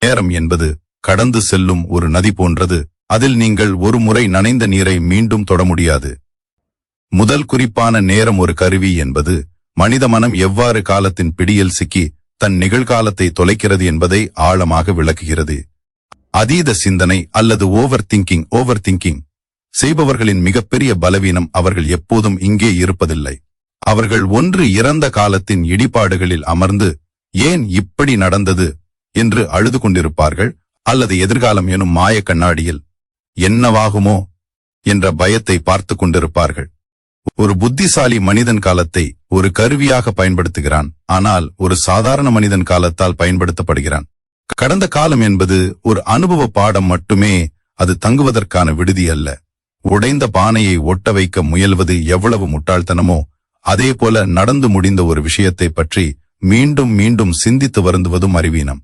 நேரம் என்பது கடந்து செல்லும் ஒரு நதி போன்றது. அதில் நீங்கள் ஒரு முறை நனைந்த நீரை மீண்டும் தொட முடியாது. முதல் குறிப்பான நேரம் ஒரு கருவி என்பது மனித மனம் எவ்வாறு காலத்தின் பிடியில் சிக்கி தன் நிகழ்காலத்தை தொலைக்கிறது என்பதை ஆழமாக விளக்குகிறது. அதீத சிந்தனை அல்லது ஓவர் திங்கிங் செய்பவர்களின் மிகப்பெரிய பலவீனம் அவர்கள் எப்போதும் இங்கே இருப்பதில்லை. அவர்கள் ஒன்று இறந்த காலத்தின் இடிபாடுகளில் அமர்ந்து ஏன் இப்படி நடந்தது என்று அழுது கொண்டிருப்பார்கள், அல்லது எதிர்காலம் எனும் மாய கண்ணாடியில் என்னவாகுமோ என்ற பயத்தை பார்த்து கொண்டிருப்பார்கள். ஒரு புத்திசாலி மனிதன் காலத்தை ஒரு கருவியாக பயன்படுத்துகிறான், ஆனால் ஒரு சாதாரண மனிதன் காலத்தால் பயன்படுத்தப்படுகிறான். கடந்த காலம் என்பது ஒரு அனுபவ பாடம் மட்டுமே, அது தங்குவதற்கான விடுதி அல்ல. உடைந்த பானையை ஒட்ட வைக்க முயல்வது எவ்வளவு முட்டாள்தனமோ, அதே போல நடந்து முடிந்த ஒரு விஷயத்தை பற்றி மீண்டும் மீண்டும் சிந்தித்து வருந்துவதும் அறிவீனம்.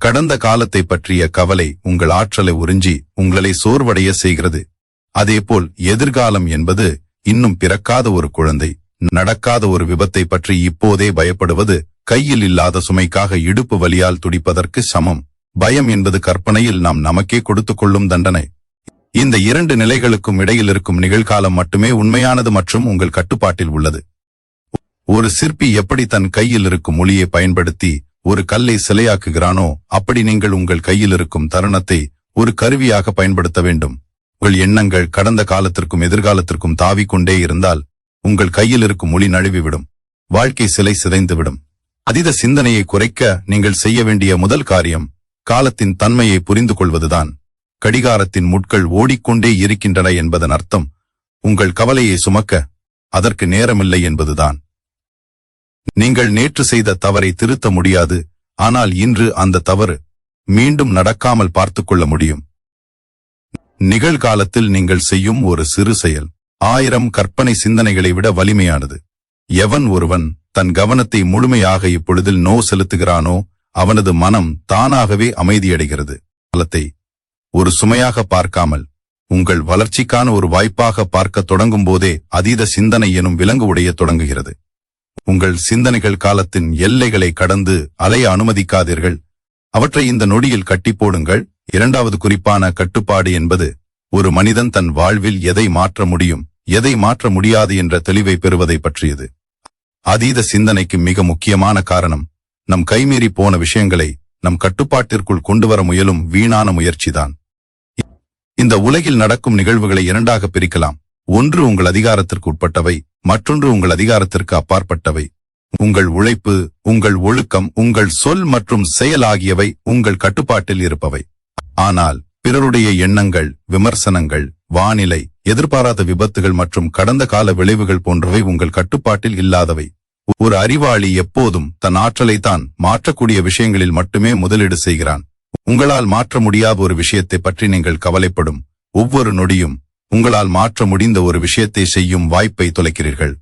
கடந்த காலத்தை பற்றிய கவலை உங்கள் ஆற்றலை உறிஞ்சி உங்களை சோர்வடைய செய்கிறது. அதேபோல் எதிர்காலம் என்பது இன்னும் பிறக்காத ஒரு குழந்தை, நடக்காத ஒரு விபத்தை பற்றி இப்போதே பயப்படுவது கையில் இல்லாத சுமைக்காக இடுப்பு வலியால் துடிப்பதற்கு சமம். பயம் என்பது கற்பனையில் நாம் நமக்கே கொடுத்துக் கொள்ளும் தண்டனை. இந்த இரண்டு நிலைகளுக்கும் இடையில் இருக்கும் நிகழ்காலம் மட்டுமே உண்மையானது மற்றும் உங்கள் கட்டுப்பாட்டில் உள்ளது. ஒரு சிற்பி எப்படி தன் கையில் இருக்கும் ஒளியை பயன்படுத்தி ஒரு கல்லை சிலையாக்குகிறானோ, அப்படி நீங்கள் உங்கள் கையில் இருக்கும் தருணத்தை ஒரு கருவியாக பயன்படுத்த வேண்டும். உங்கள் எண்ணங்கள் கடந்த காலத்திற்கும் எதிர்காலத்திற்கும் தாவிக்கொண்டே இருந்தால் உங்கள் கையில் இருக்கும் ஒளி நழுவிவிடும், வாழ்க்கை சிலை சிதைந்துவிடும். அதீத சிந்தனையை குறைக்க நீங்கள் செய்ய வேண்டிய முதல் காரியம் காலத்தின் தன்மையை புரிந்து கொள்வதுதான். கடிகாரத்தின் முட்கள் ஓடிக்கொண்டே இருக்கின்றன என்பதன் அர்த்தம் உங்கள் கவலையை சுமக்க அதற்கு நேரமில்லை என்பதுதான். நீங்கள் நேற்று செய்த தவறை திருத்த முடியாது, ஆனால் இன்று அந்த தவறு மீண்டும் நடக்காமல் பார்த்துக் கொள்ள முடியும். நிகழ்காலத்தில் நீங்கள் செய்யும் ஒரு சிறு செயல் 1000 கற்பனை சிந்தனைகளை விட வலிமையானது. எவன் ஒருவன் தன் கவனத்தை முழுமையாக இப்பொழுதில் செலுத்துகிறானோ அவனது மனம் தானாகவே அமைதியடைகிறது. காலத்தை ஒரு சுமையாக பார்க்காமல் உங்கள் வளர்ச்சிக்கான ஒரு வாய்ப்பாக பார்க்க தொடங்கும் போதே அதீத சிந்தனை எனும் விலங்கு உடைய தொடங்குகிறது. உங்கள் சிந்தனைகள் காலத்தின் எல்லைகளை கடந்து அலைய அனுமதிக்காதீர்கள், அவற்றை இந்த நொடியில் கட்டி போடுங்கள். இரண்டாவது குறிப்பான கட்டுப்பாடு என்பது ஒரு மனிதன் தன் வாழ்வில் எதை மாற்ற முடியும், எதை மாற்ற முடியாது என்ற தெளிவை பெறுவதை பற்றியது. அதீத சிந்தனைக்கு மிக முக்கியமான காரணம் நம் கைமீறி போன விஷயங்களை நம் கட்டுப்பாட்டிற்குள் கொண்டுவர முயலும் வீணான முயற்சிதான். இந்த உலகில் நடக்கும் நிகழ்வுகளை இரண்டாக பிரிக்கலாம். ஒன்று உங்கள் அதிகாரத்திற்கு உட்பட்டவை, மற்றொன்று உங்கள் அதிகாரத்திற்கு அப்பாற்பட்டவை. உங்கள் உழைப்பு, உங்கள் ஒழுக்கம், உங்கள் சொல் மற்றும் செயல் ஆகியவை உங்கள் கட்டுப்பாட்டில் இருப்பவை. ஆனால் பிறருடைய எண்ணங்கள், விமர்சனங்கள், வானிலை, எதிர்பாராத விபத்துகள் மற்றும் கடந்த கால விளைவுகள் போன்றவை உங்கள் கட்டுப்பாட்டில் இல்லாதவை. ஒரு அறிவாளி எப்போதும் தன் ஆற்றலை தான் மாற்றக்கூடிய விஷயங்களில் மட்டுமே முதலீடு செய்கிறான். உங்களால் மாற்ற முடியாத ஒரு விஷயத்தை பற்றி நீங்கள் கவலைப்படும் ஒவ்வொரு நொடியும் உங்களால் மாற்ற முடிந்த ஒரு விஷயத்தை செய்யும் வாய்ப்பை தொலைக்கிறீர்கள்.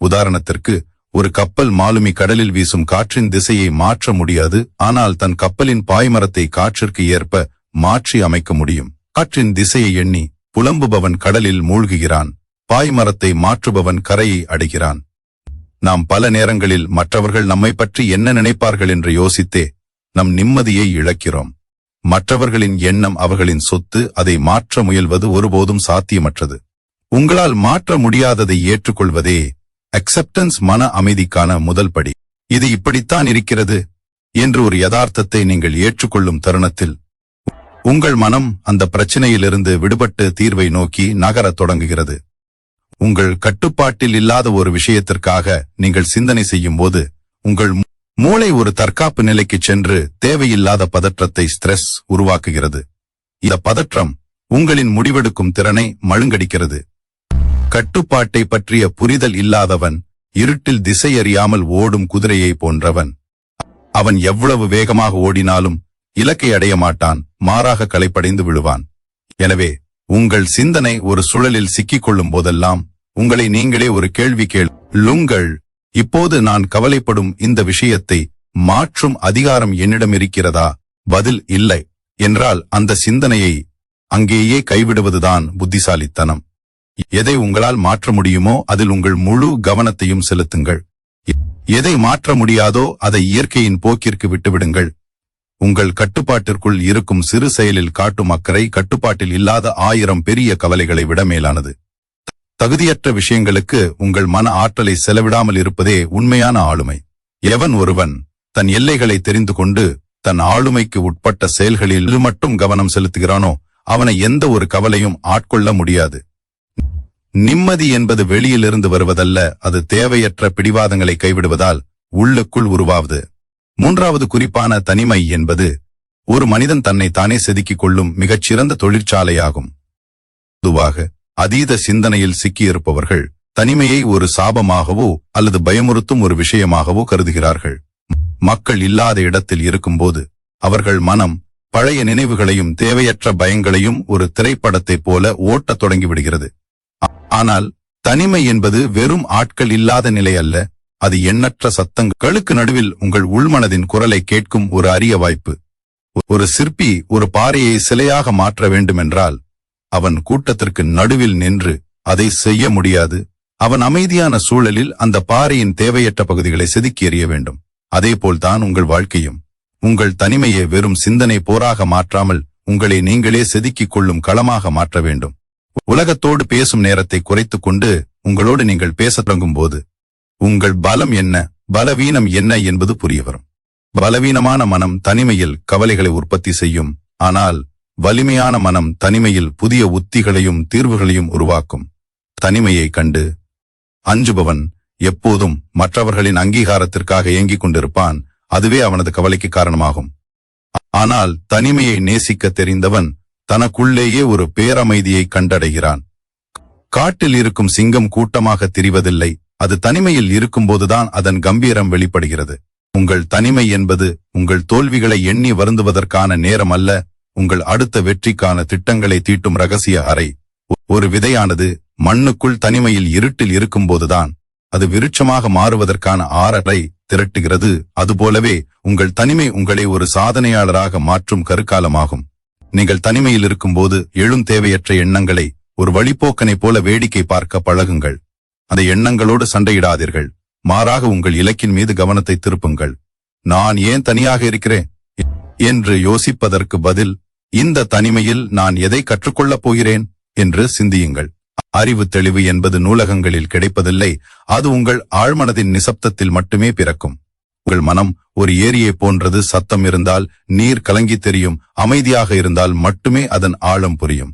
உதாரணத்திற்கு, ஒரு கப்பல் மாலுமி கடலில் வீசும் காற்றின் திசையை மாற்ற முடியாது, ஆனால் தன் கப்பலின் பாய்மரத்தை காற்றிற்கு ஏற்ப மாற்றி அமைக்க முடியும். காற்றின் திசையை எண்ணி புலம்புபவன் கடலில் மூழ்குகிறான், பாய்மரத்தை மாற்றுபவன் கரையை அடைகிறான். நாம் பல நேரங்களில் மற்றவர்கள் நம்மை பற்றி என்ன நினைப்பார்கள் என்று யோசித்தே நம் நிம்மதியை இழக்கிறோம். மற்றவர்களின் எண்ணம் அவர்களின் சொத்து, அதை மாற்ற முயல்வது ஒருபோதும் சாத்தியமற்றது. உங்களால் மாற்ற முடியாததை ஏற்றுக்கொள்வதே அக்செப்டன்ஸ் மன அமைதிக்கான முதல் படி. இது இப்படித்தான் இருக்கிறது என்று ஒரு யதார்த்தத்தை நீங்கள் ஏற்றுக்கொள்ளும் தருணத்தில் உங்கள் மனம் அந்த பிரச்சனையிலிருந்து விடுபட்டு தீர்வை நோக்கி நகரத் தொடங்குகிறது. உங்கள் கட்டுப்பாட்டில் இல்லாத ஒரு விஷயத்திற்காக நீங்கள் சிந்தனை செய்யும் போது உங்கள் மூளை ஒரு தற்காப்பு நிலைக்கு சென்று தேவையில்லாத பதற்றத்தை ஸ்ட்ரெஸ் உருவாக்குகிறது. இந்த பதற்றம் உங்களின் முடிவெடுக்கும் திறனை மழுங்கடிக்கிறது. கட்டுப்பாட்டை பற்றிய புரிதல் இல்லாதவன் இருட்டில் திசையறியாமல் ஓடும் குதிரையை போன்றவன். அவன் எவ்வளவு வேகமாக ஓடினாலும் இலக்கை அடைய மாட்டான், மாறாக களைப்படைந்து விழுவான். எனவே உங்கள் சிந்தனை ஒரு சுழலில் சிக்கிக் கொள்ளும் போதெல்லாம் உங்களை நீங்களே ஒரு கேள்வி கேளுங்கள். இப்போது நான் கவலைப்படும் இந்த விஷயத்தை மாற்றும் அதிகாரம் என்னிடம் இருக்கிறதா? பதில் இல்லை என்றால் அந்த சிந்தனையை அங்கேயே கைவிடுவதுதான் புத்திசாலித்தனம். எதை உங்களால் மாற்ற முடியுமோ அதில் உங்கள் முழு கவனத்தையும் செலுத்துங்கள். எதை மாற்ற முடியாதோ அதை இயற்கையின் போக்கிற்கு விட்டுவிடுங்கள். உங்கள் கட்டுப்பாட்டிற்குள் இருக்கும் சிறு செயலில் காட்டும் அக்கறை கட்டுப்பாட்டில் இல்லாத 1000 பெரிய கவலைகளை விட மேலானது. தகுதியற்ற விஷயங்களுக்கு உங்கள் மன ஆற்றலை செலவிடாமல் இருப்பதே உண்மையான ஆளுமை. எவன் ஒருவன் தன் எல்லைகளை தெரிந்து கொண்டு தன் ஆளுமைக்கு உட்பட்ட செயல்களில் மட்டும் கவனம் செலுத்துகிறானோ அவனை எந்த ஒரு கவலையும் ஆட்கொள்ள முடியாது. நிம்மதி என்பது வெளியிலிருந்து வருவதல்ல, அது தேவையற்ற பிடிவாதங்களை கைவிடுவதால் உள்ளுக்குள் உருவாவது. 3வது குறிப்பான தனிமை என்பது ஒரு மனிதன் தன்னை தானே செதுக்கிக் கொள்ளும் மிகச்சிறந்த தொழிற்சாலையாகும். பொதுவாக அதீத சிந்தனையில் சிக்கியிருப்பவர்கள் தனிமையை ஒரு சாபமாகவோ அல்லது பயமுறுத்தும் ஒரு விஷயமாகவோ கருதுகிறார்கள். மக்கள் இல்லாத இடத்தில் இருக்கும்போது அவர்கள் மனம் பழைய நினைவுகளையும் தேவையற்ற பயங்களையும் ஒரு திரைப்படத்தைப் போல ஓட்டத் தொடங்கிவிடுகிறது. ஆனால் தனிமை என்பது வெறும் ஆட்கள் இல்லாத நிலை அல்ல, அது எண்ணற்ற சத்தங்களுக்கு நடுவில் உங்கள் உள்மனதின் குரலை கேட்கும் ஒரு அரிய வாய்ப்பு. ஒரு சிற்பி ஒரு பாறையை சிலையாக மாற்ற வேண்டுமென்றால் அவன் கூட்டத்திற்கு நடுவில் நின்று அதை செய்ய முடியாது. அவன் அமைதியான சூழலில் அந்த பாறையின் தேவையற்ற பகுதிகளை செதுக்கி எறிய வேண்டும். அதேபோல்தான் உங்கள் வாழ்க்கையும். உங்கள் தனிமையை வெறும் சிந்தனை போராக மாற்றாமல் உங்களை நீங்களே செதுக்கிக் கொள்ளும் களமாக மாற்ற வேண்டும். உலகத்தோடு பேசும் நேரத்தை குறைத்துக் கொண்டு உங்களோடு நீங்கள் பேசத் தொடங்கும் போது உங்கள் பலம் என்ன, பலவீனம் என்ன என்பது புரிய வரும். பலவீனமான மனம் தனிமையில் கவலைகளை உற்பத்தி செய்யும், ஆனால் வலிமையான மனம் தனிமையில் புதிய உத்திகளையும் தீர்வுகளையும் உருவாக்கும். தனிமையை கண்டு அஞ்சுபவன் எப்போதும் மற்றவர்களின் அங்கீகாரத்திற்காக ஏங்கிக் கொண்டிருப்பான், அதுவே அவனது கவலைக்கு காரணமாகும். ஆனால் தனிமையை நேசிக்க தெரிந்தவன் தனக்குள்ளேயே ஒரு பேரமைதியை கண்டடைகிறான். காட்டில் இருக்கும் சிங்கம் கூட்டமாக திரிவதில்லை, அது தனிமையில் இருக்கும்போதுதான் அதன் கம்பீரம் வெளிப்படுகிறது. உங்கள் தனிமை என்பது உங்கள் தோல்விகளை எண்ணி வருந்துவதற்கான நேரம் அல்ல, உங்கள் அடுத்த வெற்றிக்கான திட்டங்களை தீட்டும் ரகசிய அறை. ஒரு விதையானது மண்ணுக்குள் தனிமையில் இருட்டில் இருக்கும்போதுதான் அது விருட்சமாக மாறுவதற்கான ஆறரை திரட்டுகிறது. அதுபோலவே உங்கள் தனிமை உங்களை ஒரு சாதனையாளராக மாற்றும் கருக்காலமாகும். நீங்கள் தனிமையில் இருக்கும்போது எழும் தேவையற்ற எண்ணங்களை ஒரு வழிப்போக்கனை போல வேடிக்கை பார்க்க பழகுங்கள். அந்த எண்ணங்களோடு சண்டையிடாதீர்கள், மாறாக உங்கள் இலக்கின் மீது கவனத்தை திருப்புங்கள். நான் ஏன் தனியாக இருக்கிறேன் என்று யோசிப்பதற்கு பதில், இந்த தனிமையில் நான் எதை கற்றுக்கொள்ளப் போகிறேன் என்று சிந்தியுங்கள். அறிவு தெளிவு என்பது நூலகங்களில் கிடைப்பதில்லை, அது உங்கள் ஆழ்மனதின் நிசப்தத்தில் மட்டுமே பிறக்கும். உங்கள் மனம் ஒரு ஏரியை போன்றது. சத்தம் இருந்தால் நீர் கலங்கி தெரியும், அமைதியாக இருந்தால் மட்டுமே அதன் ஆழம் புரியும்.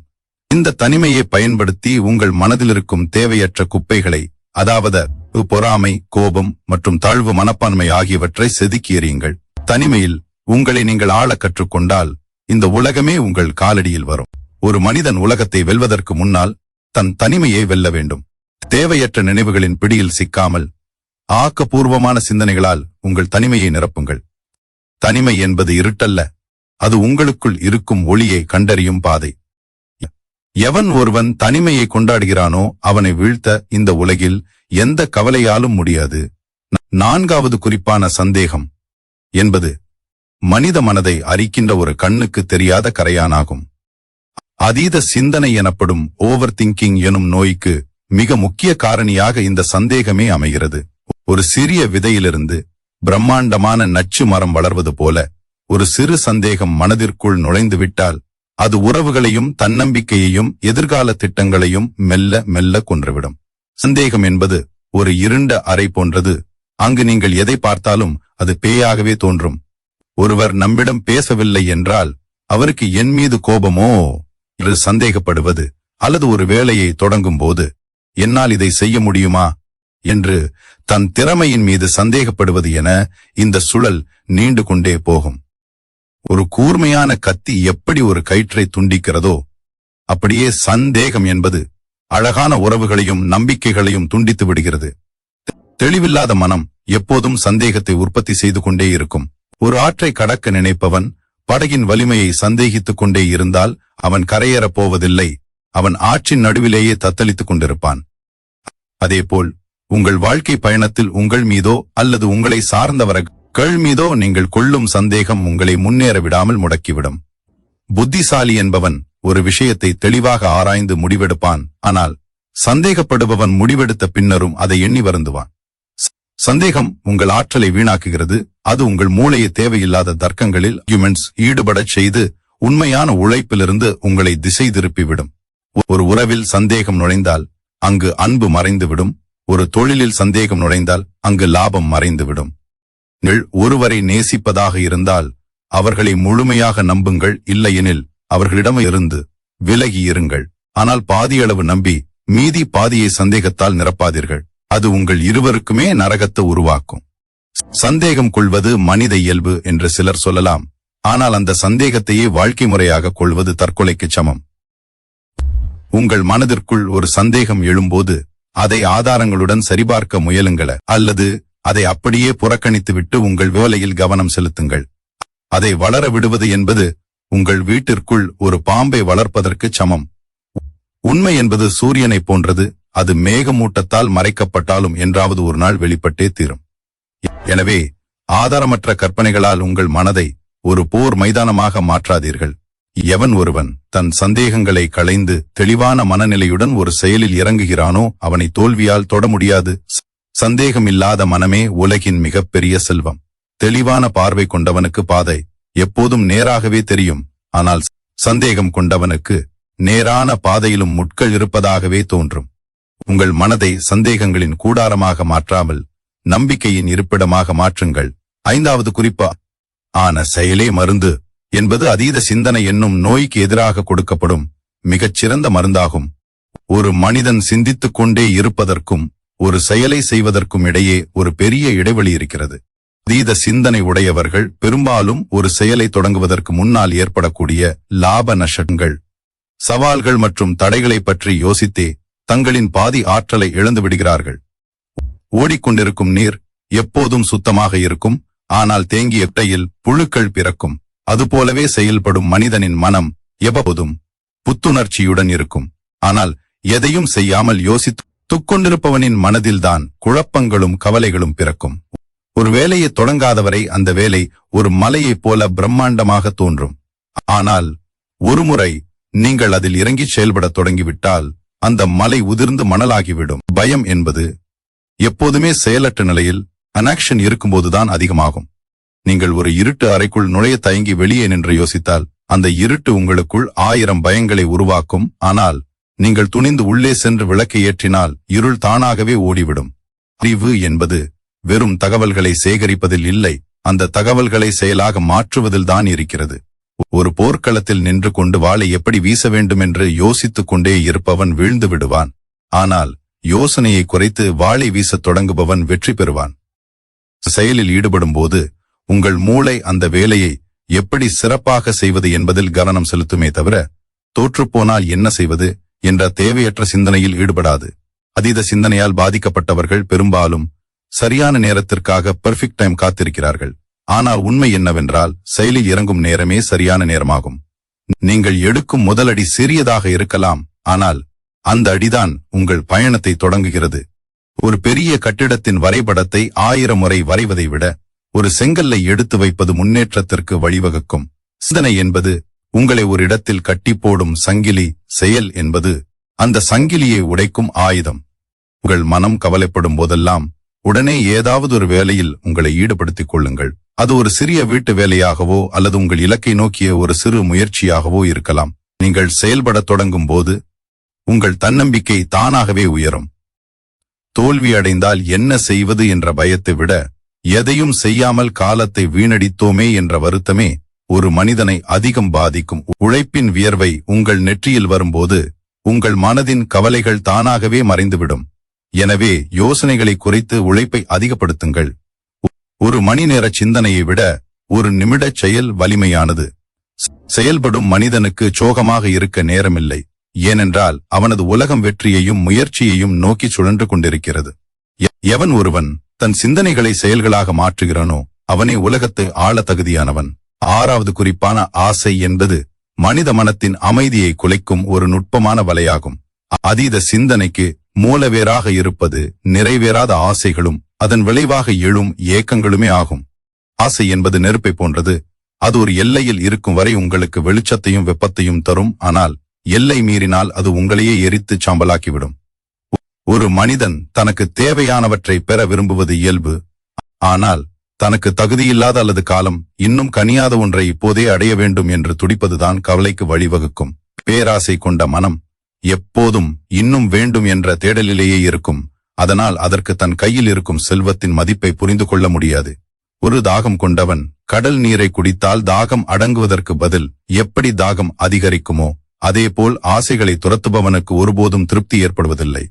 இந்த தனிமையை பயன்படுத்தி உங்கள் மனதில் இருக்கும் தேவையற்ற குப்பைகளை, அதாவது பொறாமை, கோபம் மற்றும் தாழ்வு மனப்பான்மை ஆகியவற்றை செதுக்கி எறியுங்கள். தனிமையில் உங்களை நீங்கள் ஆள கற்றுக்கொண்டால் இந்த உலகமே உங்கள் காலடியில் வரும். ஒரு மனிதன் உலகத்தை வெல்வதற்கு முன்னால் தன் தனிமையை வெல்ல வேண்டும். தேவையற்ற நினைவுகளின் பிடியில் சிக்காமல் ஆக்கப்பூர்வமான சிந்தனைகளால் உங்கள் தனிமையை நிரப்புங்கள். தனிமை என்பது இருட்டல்ல, அது உங்களுக்குள் இருக்கும் ஒளியை கண்டறியும் பாதை. எவன் ஒருவன் தனிமையை கொண்டாடுகிறானோ அவனை வீழ்த்த இந்த உலகில் எந்த கவலையாலும் முடியாது. 4வது குறிப்பான சந்தேகம் என்பது மனித மனதை அரிக்கின்ற ஒரு கண்ணுக்கு தெரியாத கரையானாகும். அதீத சிந்தனை எனப்படும் ஓவர் திங்கிங் எனும் நோய்க்கு மிக முக்கிய காரணியாக இந்த சந்தேகமே அமைகிறது. ஒரு சிறிய விதையிலிருந்து பிரம்மாண்டமான நச்சு மரம் வளர்வது போல ஒரு சிறு சந்தேகம் மனதிற்குள் நுழைந்துவிட்டால் அது உறவுகளையும் தன்னம்பிக்கையையும் எதிர்கால திட்டங்களையும் மெல்ல மெல்ல கொன்றுவிடும். சந்தேகம் என்பது ஒரு இருண்ட அறை போன்றது. அங்கு நீங்கள் எதை பார்த்தாலும் அது பேயாகவே தோன்றும். ஒருவர் நம்மிடம் பேசவில்லை என்றால் அவருக்கு என் மீது கோபமோ என்று சந்தேகப்படுவது, அல்லது ஒரு வேலையை தொடங்கும் போது என்னால் இதை செய்ய முடியுமா என்று தன் திறமையின் மீது சந்தேகப்படுவது என இந்த சுழல் நீண்டு கொண்டே போகும். ஒரு கூர்மையான கத்தி எப்படி ஒரு கயிற்றை துண்டிக்கிறதோ அப்படியே சந்தேகம் என்பது அழகான உறவுகளையும் நம்பிக்கைகளையும் துண்டித்து விடுகிறது. தெளிவில்லாத மனம் எப்போதும் சந்தேகத்தை உற்பத்தி செய்து கொண்டே இருக்கும். ஒரு ஆற்றை கடக்க நினைப்பவன் படகின் வலிமையை சந்தேகித்துக் கொண்டே இருந்தால் அவன் கரையேறப் போவதில்லை, அவன் ஆற்றின் நடுவிலேயே தத்தளித்துக் கொண்டிருப்பான். அதேபோல் உங்கள் வாழ்க்கை பயணத்தில் உங்கள் மீதோ அல்லது உங்களை சார்ந்தவர்கள் மீதோ நீங்கள் கொள்ளும் சந்தேகம் உங்களை முன்னேற விடாமல் முடக்கிவிடும். புத்திசாலி என்பவன் ஒரு விஷயத்தை தெளிவாக ஆராய்ந்து முடிவெடுப்பான், ஆனால் சந்தேகப்படுபவன் முடிவெடுத்த பின்னரும் அதை எண்ணி வருந்துவான். சந்தேகம் உங்கள் ஆற்றலை வீணாக்குகிறது. அது உங்கள் மூளையை தேவையில்லாத தர்க்கங்களில் ஈடுபடச் செய்து உண்மையான உழைப்பிலிருந்து உங்களை திசை திருப்பிவிடும். ஒரு உறவில் சந்தேகம் நுழைந்தால் அங்கு அன்பு மறைந்துவிடும். ஒரு தொழிலில் சந்தேகம் நுழைந்தால் அங்கு லாபம் மறைந்துவிடும். நீங்கள் ஒருவரை நேசிப்பதாக இருந்தால் அவர்களை முழுமையாக நம்புங்கள். இல்லையெனில் அவர்களிடமிருந்து விலகி இருங்கள். ஆனால் பாதியளவு நம்பி மீதி பாதியை சந்தேகத்தால் நிரப்பாதீர்கள். அது உங்கள் இருவருக்குமே நரகத்தை உருவாக்கும். சந்தேகம் கொள்வது மனித இயல்பு என்று சிலர் சொல்லலாம். ஆனால் அந்த சந்தேகத்தையே வாழ்க்கை முறையாக கொள்வது தற்கொலைக்கு சமம். உங்கள் மனதிற்குள் ஒரு சந்தேகம் எழும்போது அதை ஆதாரங்களுடன் சரிபார்க்க முயலுங்கள். அல்லது அதை அப்படியே புறக்கணித்துவிட்டு உங்கள் வேலையில் கவனம் செலுத்துங்கள். அதை வளர விடுவது என்பது உங்கள் வீட்டிற்குள் ஒரு பாம்பை வளர்ப்பதற்கு சமம். உண்மை என்பது சூரியனை போன்றது. அது மேகமூட்டத்தால் மறைக்கப்பட்டாலும் என்றாவது ஒரு நாள் வெளிப்பட்டே தீரும். எனவே ஆதாரமற்ற கற்பனைகளால் உங்கள் மனதை ஒரு போர் மைதானமாக மாற்றாதீர்கள். எவன் ஒருவன் தன் சந்தேகங்களை களைந்து தெளிவான மனநிலையுடன் ஒரு செயலில் இறங்குகிறானோ அவனை தோல்வியால் தொட முடியாது. சந்தேகமில்லாத மனமே உலகின் மிகப்பெரிய செல்வம். தெளிவான பார்வை கொண்டவனுக்கு பாதை எப்போதும் நேராகவே தெரியும். ஆனால் சந்தேகம் கொண்டவனுக்கு நேரான பாதையிலும் முட்கள் இருப்பதாகவே தோன்றும். உங்கள் மனதை சந்தேகங்களின் கூடாரமாக மாற்றாமல் நம்பிக்கையின் இருப்பிடமாக மாற்றுங்கள். 5வது குறிப்பா ஆன செயலே மருந்து என்பது அதீத சிந்தனை என்னும் நோய்க்கு எதிராக கொடுக்கப்படும் மிகச்சிறந்த மருந்தாகும். ஒரு மனிதன் சிந்தித்துக் கொண்டே இருப்பதற்கும் ஒரு செயலை செய்வதற்கும் இடையே ஒரு பெரிய இடைவெளி இருக்கிறது. அதீத சிந்தனை உடையவர்கள் பெரும்பாலும் ஒரு செயலை தொடங்குவதற்கு முன்னால் ஏற்படக்கூடிய லாப நஷ்டங்கள், சவால்கள் மற்றும் தடைகளை பற்றி யோசித்தே தங்களின் பாதி ஆற்றலை இழந்து விடுகிறார்கள். ஓடிக்கொண்டிருக்கும் நீர் எப்போதும் சுத்தமாக இருக்கும். ஆனால் தேங்கிய இடையில் புழுக்கள் பிறக்கும். அதுபோலவே செயல்படும் மனிதனின் மனம் எப்போதும் புத்துணர்ச்சியுடன் இருக்கும். ஆனால் எதையும் செய்யாமல் யோசித்துக் கொண்டிருப்பவனின் மனதில்தான் குழப்பங்களும் கவலைகளும் பிறக்கும். ஒரு வேலையை தொடங்காதவரை அந்த வேலை ஒரு மலையைப் போல பிரம்மாண்டமாக தோன்றும். ஆனால் ஒருமுறை நீங்கள் அதில் இறங்கி செயல்படத் தொடங்கிவிட்டால் அந்த மலை உதிர்ந்து மணலாகிவிடும். பயம் என்பது எப்போதுமே செயலற்ற நிலையில் அனாக்ஷன் இருக்கும்போதுதான் அதிகமாகும். நீங்கள் ஒரு இருட்டு அறைக்குள் நுழைய தயங்கி வெளியே நின்று யோசித்தால் அந்த இருட்டு உங்களுக்குள் 1000 பயங்களை உருவாக்கும். ஆனால் நீங்கள் துணிந்து உள்ளே சென்று விளக்கை ஏற்றினால் இருள் தானாகவே ஓடிவிடும். அறிவு என்பது வெறும் தகவல்களை சேகரிப்பதில் இல்லை, அந்த தகவல்களை செயலாக மாற்றுவதில்தான் இருக்கிறது. ஒரு போர்க்களத்தில் நின்று கொண்டு வாளை எப்படி வீச வேண்டும் என்று யோசித்துக் கொண்டே இருப்பவன் வீழ்ந்து விடுவான். ஆனால் யோசனையை குறைத்து வாளை வீசத் தொடங்குபவன் வெற்றி பெறுவான். செயலில் ஈடுபடும் போது உங்கள் மூளை அந்த வேலையை எப்படி சிறப்பாக செய்வது என்பதில் கவனம் செலுத்துமே தவிர தோற்றுப்போனால் என்ன செய்வது என்ற தேவையற்ற சிந்தனையில் ஈடுபடாது. அதீத சிந்தனையால் பாதிக்கப்பட்டவர்கள் பெரும்பாலும் சரியான நேரத்திற்காக பெர்ஃபெக்ட் டைம் காத்திருக்கிறார்கள். ஆனால் உண்மை என்னவென்றால் செயலில் இறங்கும் நேரமே சரியான நேரமாகும். நீங்கள் எடுக்கும் முதலடி சிறியதாக இருக்கலாம், ஆனால் அந்த அடிதான் உங்கள் பயணத்தை தொடங்குகிறது. ஒரு பெரிய கட்டிடத்தின் வரைபடத்தை 1000 முறை வரைவதை விட ஒரு செங்கல்லை எடுத்து வைப்பது முன்னேற்றத்திற்கு வழிவகுக்கும். சிந்தனை என்பது உங்களை ஒரு இடத்தில் கட்டி போடும் சங்கிலி, செயல் என்பது அந்த சங்கிலியை உடைக்கும் ஆயுதம். உங்கள் மனம் கவலைப்படும் போதெல்லாம் உடனே ஏதாவது ஒரு வேலையில் உங்களை ஈடுபடுத்திக் கொள்ளுங்கள். அது ஒரு சிறிய வீட்டு வேலையாகவோ அல்லது உங்கள் இலக்கை நோக்கிய ஒரு சிறு முயற்சியாகவோ இருக்கலாம். நீங்கள் செயல்படத் தொடங்கும் போது உங்கள் தன்னம்பிக்கை தானாகவே உயரும். தோல்வி அடைந்தால் என்ன செய்வது என்ற பயத்தை விட எதையும் செய்யாமல் காலத்தை வீணடித்தோமே என்ற வருத்தமே ஒரு மனிதனை அதிகம் பாதிக்கும். உழைப்பின் வியர்வை உங்கள் நெற்றியில் வரும்போது உங்கள் மனதின் கவலைகள் தானாகவே மறைந்துவிடும். எனவே யோசனைகளை குறைத்து உழைப்பை அதிகப்படுத்துங்கள். ஒரு மணி நேர சிந்தனையை விட ஒரு நிமிட செயல் வலிமையானது. செயல்படும் மனிதனுக்கு சோகமாக இருக்க நேரமில்லை. ஏனென்றால் அவனது உலகம் வெற்றியையும் முயற்சியையும் நோக்கி சுழன்று கொண்டிருக்கிறது. எவன் ஒருவன் தன் சிந்தனைகளை செயல்களாக மாற்றுகிறானோ அவனே உலகத்தை ஆள தகுதியானவன். 6வது குறிப்பான ஆசை என்பது மனித மனத்தின் அமைதியை குலைக்கும் ஒரு நுட்பமான வலையாகும். அதீத சிந்தனைக்கு மூலவேராக இருப்பது நிறைவேறாத ஆசைகளும் அதன் விளைவாக எழும் ஏக்கங்களுமே ஆகும். ஆசை என்பது நெருப்பை போன்றது. அது ஒரு எல்லையில் இருக்கும் வரை உங்களுக்கு வெளிச்சத்தையும் வெப்பத்தையும் தரும். ஆனால் எல்லை மீறினால் அது உங்களையே எரித்து சாம்பலாக்கிவிடும். ஒரு மனிதன் தனக்கு தேவையானவற்றை பெற விரும்புவது இயல்பு. ஆனால் தனக்கு தகுதியில்லாத அல்லது காலம் இன்னும் கனியாத ஒன்றை இப்போதே அடைய வேண்டும் என்று துடிப்பதுதான் கவலைக்கு வழிவகுக்கும். பேராசை கொண்ட மனம் எப்போதும் இன்னும் வேண்டும் என்ற தேடலிலேயே இருக்கும். அதனால் அதற்கு தன் கையில் இருக்கும் செல்வத்தின் மதிப்பை புரிந்து கொள்ள முடியாது. ஒரு தாகம் கொண்டவன் கடல் நீரை குடித்தால் தாகம் அடங்குவதற்கு பதில் எப்படி தாகம் அதிகரிக்குமோ அதேபோல் ஆசைகளை துரத்துபவனுக்கு ஒருபோதும் திருப்தி ஏற்படுவதில்லை.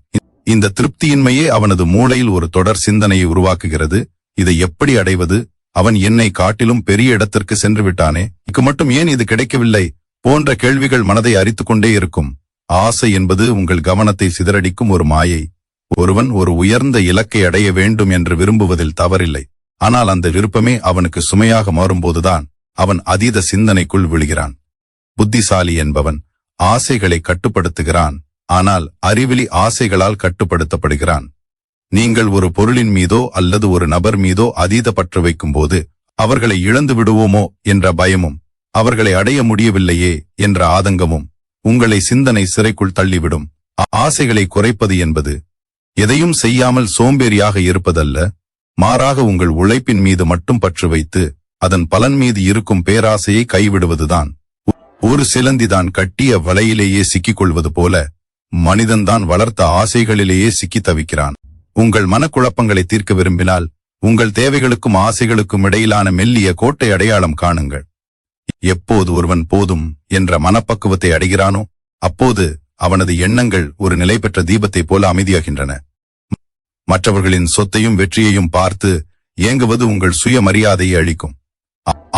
இந்த திருப்தியின்மையே அவனது மூளையில் ஒரு தொடர் சிந்தனையை உருவாக்குகிறது. இதை எப்படி அடைவது? அவன் என்னை காட்டிலும் பெரிய இடத்திற்கு சென்று விட்டானே, இக்கு மட்டும் ஏன் இது கிடைக்கவில்லை போன்ற கேள்விகள் மனதை அரித்துக் கொண்டே இருக்கும். ஆசை என்பது உங்கள் கவனத்தை சிதறடிக்கும் ஒரு மாயை. ஒருவன் ஒரு உயர்ந்த இலக்கை அடைய வேண்டும் என்று விரும்புவதில் தவறில்லை. ஆனால் அந்த விருப்பமே அவனுக்கு சுமையாக மாறும்போதுதான் அவன் அதீத சிந்தனைக்குள் விழுகிறான். புத்திசாலி என்பவன் ஆசைகளை கட்டுப்படுத்துகிறான், ஆனால் அறிவிலி ஆசைகளால் கட்டுப்படுத்தப்படுகிறான். நீங்கள் ஒரு பொருளின் மீதோ அல்லது ஒரு நபர் மீதோ அதீத பற்று வைக்கும்போது அவர்களை இழந்து விடுவோமோ என்ற பயமும் அவர்களை அடைய முடியவில்லையே என்ற ஆதங்கமும் உங்களை சிந்தனை சிறைக்குள் தள்ளிவிடும். ஆசைகளை குறைப்பது என்பது எதையும் செய்யாமல் சோம்பேறியாக இருப்பதல்ல, மாறாக உங்கள் உழைப்பின் மீது மட்டும் பற்று வைத்து அதன் பலன் மீது இருக்கும் பேராசையை கைவிடுவதுதான். ஒரு சிலந்திதான் கட்டிய வலையிலேயே சிக்கிக் கொள்வது போல மனிதன்தான் வளர்த்த ஆசைகளிலேயே சிக்கி தவிக்கிறான். உங்கள் மனக்குழப்பங்களை தீர்க்க விரும்பினால் உங்கள் தேவைகளுக்கும் ஆசைகளுக்கும் இடையிலான மெல்லிய கோட்டை அடையாளம் காணுங்கள். எப்போது ஒருவன் போதும் என்ற மனப்பக்குவத்தை அடைகிறானோ அப்போது அவனது எண்ணங்கள் ஒரு நிலை பெற்ற தீபத்தைப் போல அமைதியாகின்றன. மற்றவர்களின் சொத்தையும் வெற்றியையும் பார்த்து ஏங்குவது உங்கள் சுயமரியாதையை அளிக்கும்.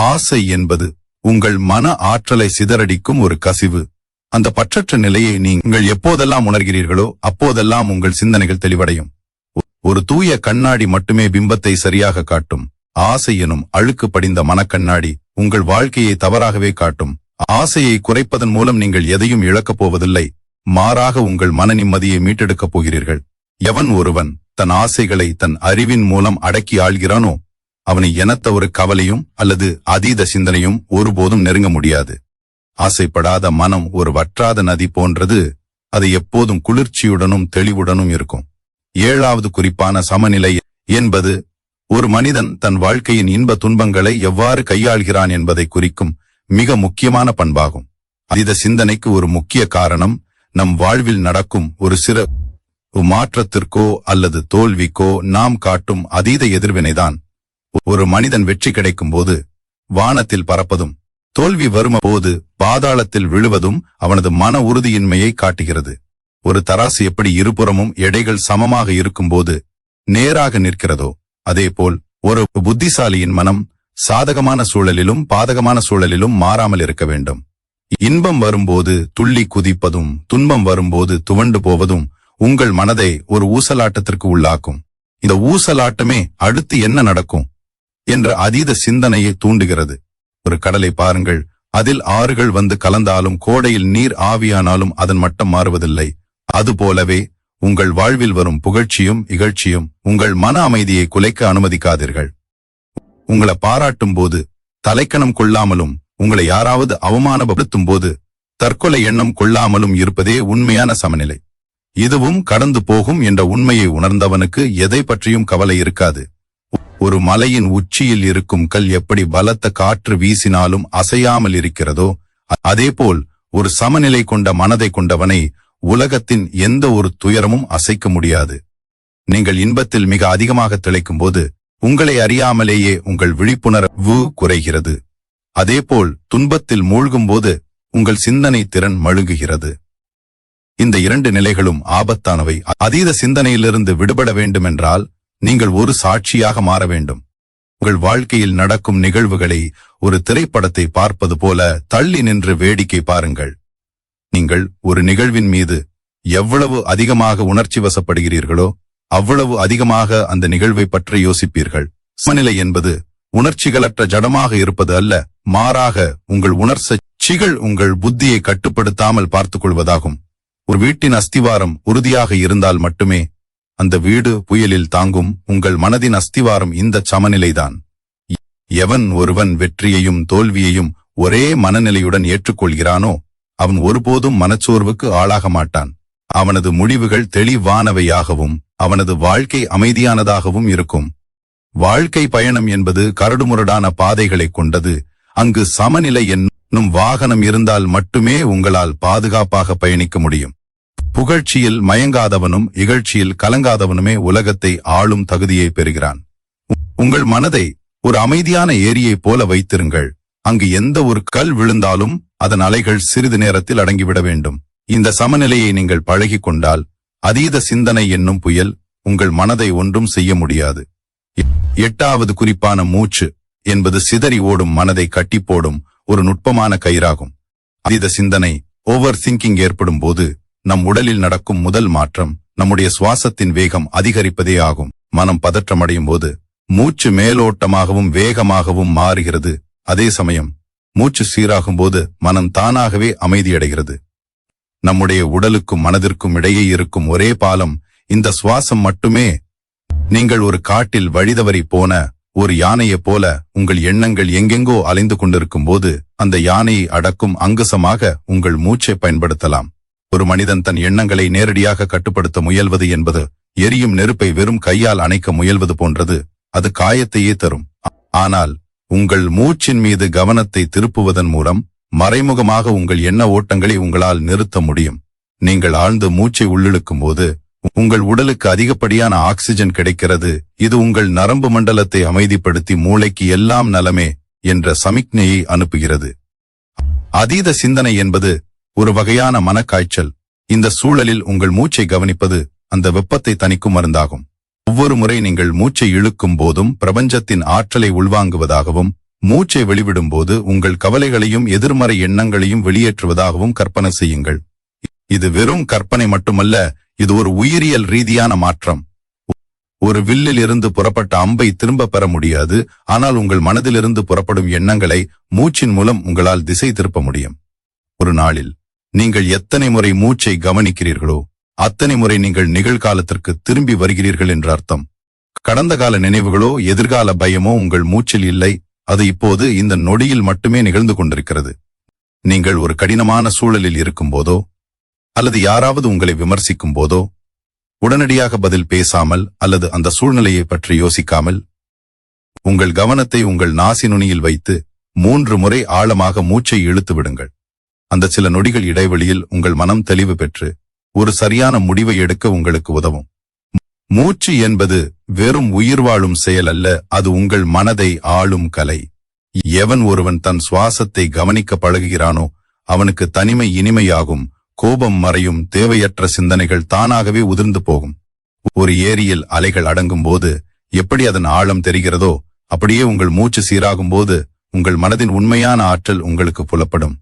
ஆசை என்பது உங்கள் மன ஆற்றலை சிதறடிக்கும் ஒரு கசிவு. அந்த பற்றற்ற நிலையை நீங்கள் எப்போதெல்லாம் உணர்கிறீர்களோ அப்போதெல்லாம் உங்கள் சிந்தனைகள் தெளிவடையும். ஒரு தூய கண்ணாடி மட்டுமே பிம்பத்தை சரியாக காட்டும். ஆசை எனும் அழுக்கு படிந்த மனக்கண்ணாடி உங்கள் வாழ்க்கையை தவறாகவே காட்டும். ஆசையை குறைப்பதன் மூலம் நீங்கள் எதையும் இழக்கப் போவதில்லை, மாறாக உங்கள் மன நிம்மதியை மீட்டெடுக்கப் போகிறீர்கள். எவன் ஒருவன் தன் ஆசைகளை தன் அறிவின் மூலம் அடக்கி ஆள்கிறானோ அவனை எனத்த ஒரு கவலையும் அல்லது அதீத சிந்தனையும் ஒருபோதும் நெருங்க முடியாது. ஆசைப்படாத மனம் ஒரு வற்றாத நதி போன்றது. அது எப்போதும் குளிர்ச்சியுடனும் தெளிவுடனும் இருக்கும். 7வது குறிப்பான சமநிலை என்பது ஒரு மனிதன் தன் வாழ்க்கையின் இன்ப துன்பங்களை எவ்வாறு கையாள்கிறான் என்பதை குறிக்கும் மிக முக்கியமான பண்பாகும். அதீத சிந்தனைக்கு ஒரு முக்கிய காரணம் நம் வாழ்வில் நடக்கும் ஒரு சிறு மாற்றத்திற்கோ அல்லது தோல்விக்கோ நாம் காட்டும் அதீத எதிர்வினைதான். ஒரு மனிதன் வெற்றி கிடைக்கும் போது வானத்தில் பறப்பதும், தோல்வி வரும் போது பாதாளத்தில் விழுவதும் அவனது மன உறுதியின்மையை காட்டுகிறது. ஒரு தராசு எப்படி இருபுறமும் எடைகள் சமமாக இருக்கும்போது நேராக நிற்கிறதோ அதேபோல் ஒரு புத்திசாலியின் மனம் சாதகமான சூழலிலும் பாதகமான சூழலிலும் மாறாமல் இருக்க வேண்டும். இன்பம் வரும்போது துள்ளி குதிப்பதும் துன்பம் வரும்போது துவண்டு போவதும் உங்கள் மனதை ஒரு ஊசலாட்டத்திற்கு உள்ளாக்கும். இந்த ஊசலாட்டமே அடுத்து என்ன நடக்கும் என்ற அதீத சிந்தனையை தூண்டுகிறது. ஒரு கடலை பாருங்கள், அதில் ஆறுகள் வந்து கலந்தாலும் கோடையில் நீர் ஆவியானாலும் அதன் மட்டம் மாறுவதில்லை. அதுபோலவே உங்கள் வாழ்வில் வரும் புகழ்ச்சியும் இகழ்ச்சியும் உங்கள் மன அமைதியை குலைக்க அனுமதிக்காதீர்கள். உங்களை பாராட்டும் போது தலைக்கணம் கொள்ளாமலும் உங்களை யாராவது அவமானப்படுத்தும் போது தற்கொலை எண்ணம் கொள்ளாமலும் இருப்பதே உண்மையான சமநிலை. இதுவும் கடந்து போகும் என்ற உண்மையை உணர்ந்தவனுக்கு எதை பற்றியும் கவலை இருக்காது. ஒரு மலையின் உச்சியில் இருக்கும் கல் எப்படி பலத்த காற்று வீசினாலும் அசையாமல் இருக்கிறதோ அதேபோல் ஒரு சமநிலை கொண்ட மனதை கொண்டவனை உலகத்தின் எந்த ஒரு துயரமும் அசைக்க முடியாது. நீங்கள் இன்பத்தில் மிக அதிகமாக திளைக்கும் போது உங்களை அறியாமலேயே உங்கள் விழிப்புணர்வு குறைகிறது. அதேபோல் துன்பத்தில் மூழ்கும் போது உங்கள் சிந்தனை திறன் மழுங்குகிறது. இந்த 2 நிலைகளும் ஆபத்தானவை. அதீத சிந்தனையிலிருந்து விடுபட வேண்டுமென்றால் நீங்கள் ஒரு சாட்சியாக மாற வேண்டும். உங்கள் வாழ்க்கையில் நடக்கும் நிகழ்வுகளை ஒரு திரைப்படத்தை பார்ப்பது போல தள்ளி நின்று வேடிக்கை பாருங்கள். நீங்கள் ஒரு நிகழ்வின் மீது எவ்வளவு அதிகமாக உணர்ச்சி வசப்படுகிறீர்களோ அவ்வளவு அதிகமாக அந்த நிகழ்வை பற்றி யோசிப்பீர்கள். சமநிலை என்பது உணர்ச்சிகளற்ற ஜடமாக இருப்பது அல்ல, மாறாக உங்கள் உணர்ச்சிகள் உங்கள் புத்தியை கட்டுப்படுத்தாமல் பார்த்துக் கொள்வதாகும். ஒரு வீட்டின் அஸ்திவாரம் உறுதியாக இருந்தால் மட்டுமே அந்த வீடு புயலில் தாங்கும். உங்கள் மனதின் அஸ்திவாரம் இந்த சமநிலைதான். எவன் ஒருவன் வெற்றியையும் தோல்வியையும் ஒரே மனநிலையுடன் ஏற்றுக்கொள்கிறானோ அவன் ஒருபோதும் மனச்சோர்வுக்கு ஆளாக மாட்டான். அவனது முடிவுகள் தெளிவானவையாகவும் அவனது வாழ்க்கை அமைதியானதாகவும் இருக்கும். வாழ்க்கை பயணம் என்பது கரடுமுரடான பாதைகளை கொண்டது. அங்கு சமநிலை என்னும் வாகனம் இருந்தால் மட்டுமே உங்களால் பாதுகாப்பாக பயணிக்க முடியும். புகழ்ச்சியில் மயங்காதவனும் இகழ்ச்சியில் கலங்காதவனுமே உலகத்தை ஆளும் தகுதியை பெறுகிறான். உங்கள் மனதை ஒரு அமைதியான ஏரியைப் போல வைத்திருங்கள். அங்கு எந்த ஒரு கல் விழுந்தாலும் அதன் அலைகள் சிறிது நேரத்தில் அடங்கிவிட வேண்டும். இந்த சமநிலையை நீங்கள் பழகிக் கொண்டால் அதீத சிந்தனை என்னும் புயல் உங்கள் மனதை ஒன்றும் செய்ய முடியாது. 8வது குறிப்பான மூச்சு என்பது சிதறி ஓடும் மனதை கட்டிப்போடும் ஒரு நுட்பமான கயிறாகும். அதீத சிந்தனை ஓவர் திங்கிங் ஏற்படும் போது நம் உடலில் நடக்கும் முதல் மாற்றம் நம்முடைய சுவாசத்தின் வேகம் அதிகரிப்பதே ஆகும். மனம் பதற்றமடையும் போது மூச்சு மேலோட்டமாகவும் வேகமாகவும் மாறுகிறது. அதே சமயம் மூச்சு சீராகும் போது மனம் தானாகவே அமைதியடைகிறது. நம்முடைய உடலுக்கும் மனதிற்கும் இடையே இருக்கும் ஒரே பாலம் இந்த சுவாசம் மட்டுமே. நீங்கள் ஒரு காட்டில் வழிதவறி போன ஒரு யானையைப் போல உங்கள் எண்ணங்கள் எங்கெங்கோ அலைந்து கொண்டிருக்கும் போது அந்த யானையை அடக்கும் அங்குசமாக உங்கள் மூச்சை பயன்படுத்தலாம். ஒரு மனிதன் தன் எண்ணங்களை நேரடியாக கட்டுப்படுத்த முயல்வது என்பது எரியும் நெருப்பை வெறும் கையால் அணைக்க முயல்வது போன்றது. அது காயத்தையே தரும். ஆனால் உங்கள் மூச்சின் மீது கவனத்தை திருப்புவதன் மூலம் மறைமுகமாக உங்கள் எண்ண ஓட்டங்களை உங்களால் நிறுத்த முடியும். நீங்கள் ஆழ்ந்து மூச்சை உள்ளிழுக்கும் போது உங்கள் உடலுக்கு அதிகப்படியான ஆக்சிஜன் கிடைக்கிறது. இது உங்கள் நரம்பு மண்டலத்தை அமைதிப்படுத்தி மூளைக்கு எல்லாம் நலமே என்ற சமிக்ஞையை அனுப்புகிறது. அதீத சிந்தனை என்பது ஒரு வகையான மனக்காய்ச்சல். இந்த சூழலில் உங்கள் மூச்சை கவனிப்பது அந்த வெப்பத்தை தணிக்கும் மருந்தாகும். ஒவ்வொரு முறை நீங்கள் மூச்சை இழுக்கும் போதும் பிரபஞ்சத்தின் ஆற்றலை உள்வாங்குவதாகவும் மூச்சை வெளிவிடும் போது உங்கள் கவலைகளையும் எதிர்மறை எண்ணங்களையும் வெளியேற்றுவதாகவும் கற்பனை செய்யுங்கள். இது வெறும் கற்பனை மட்டுமல்ல, இது ஒரு உயிரியல் ரீதியான மாற்றம். ஒரு வில்லில் இருந்து புறப்பட்ட அம்பை திரும்ப பெற முடியாது, ஆனால் உங்கள் மனதிலிருந்து புறப்படும் எண்ணங்களை மூச்சின் மூலம் உங்களால் திசை திருப்ப முடியும். ஒரு நாளில் நீங்கள் எத்தனை முறை மூச்சை கவனிக்கிறீர்களோ அத்தனை முறை நீங்கள் நிகழ்காலத்திற்கு திரும்பி வருகிறீர்கள் என்ற அர்த்தம். கடந்த கால நினைவுகளோ எதிர்கால பயமோ உங்கள் மூச்சில் இல்லை. அது இப்போது இந்த நொடியில் மட்டுமே நிகழ்ந்து கொண்டிருக்கிறது. நீங்கள் ஒரு கடினமான சூழலில் இருக்கும் போதோ அல்லது யாராவது உங்களை விமர்சிக்கும் போதோ உடனடியாக பதில் பேசாமல் அல்லது அந்த சூழ்நிலையை பற்றி யோசிக்காமல் உங்கள் கவனத்தை உங்கள் நாசி நுனியில் வைத்து 3 முறை ஆழமாக மூச்சை இழுத்து விடுங்கள். அந்த சில நொடிகள் இடைவெளியில் உங்கள் மனம் தெளிவு பெற்று ஒரு சரியான முடிவை எடுக்க உங்களுக்கு உதவும். மூச்சு என்பது வெறும் உயிர் வாழும் செயல் அல்ல, அது உங்கள் மனதை ஆளும் கலை. எவன் ஒருவன் தன் சுவாசத்தை கவனிக்க பழகுகிறானோ அவனுக்கு தனிமை இனிமையாகும், கோபம் மறையும், தேவையற்ற சிந்தனைகள் தானாகவே உதிர்ந்து போகும். ஒரு ஏரியில் அலைகள் அடங்கும் போது எப்படி அதன் ஆழம் தெரிகிறதோ அப்படியே உங்கள் மூச்சு சீராகும் போது உங்கள் மனதின் உண்மையான ஆற்றல் உங்களுக்கு புலப்படும்.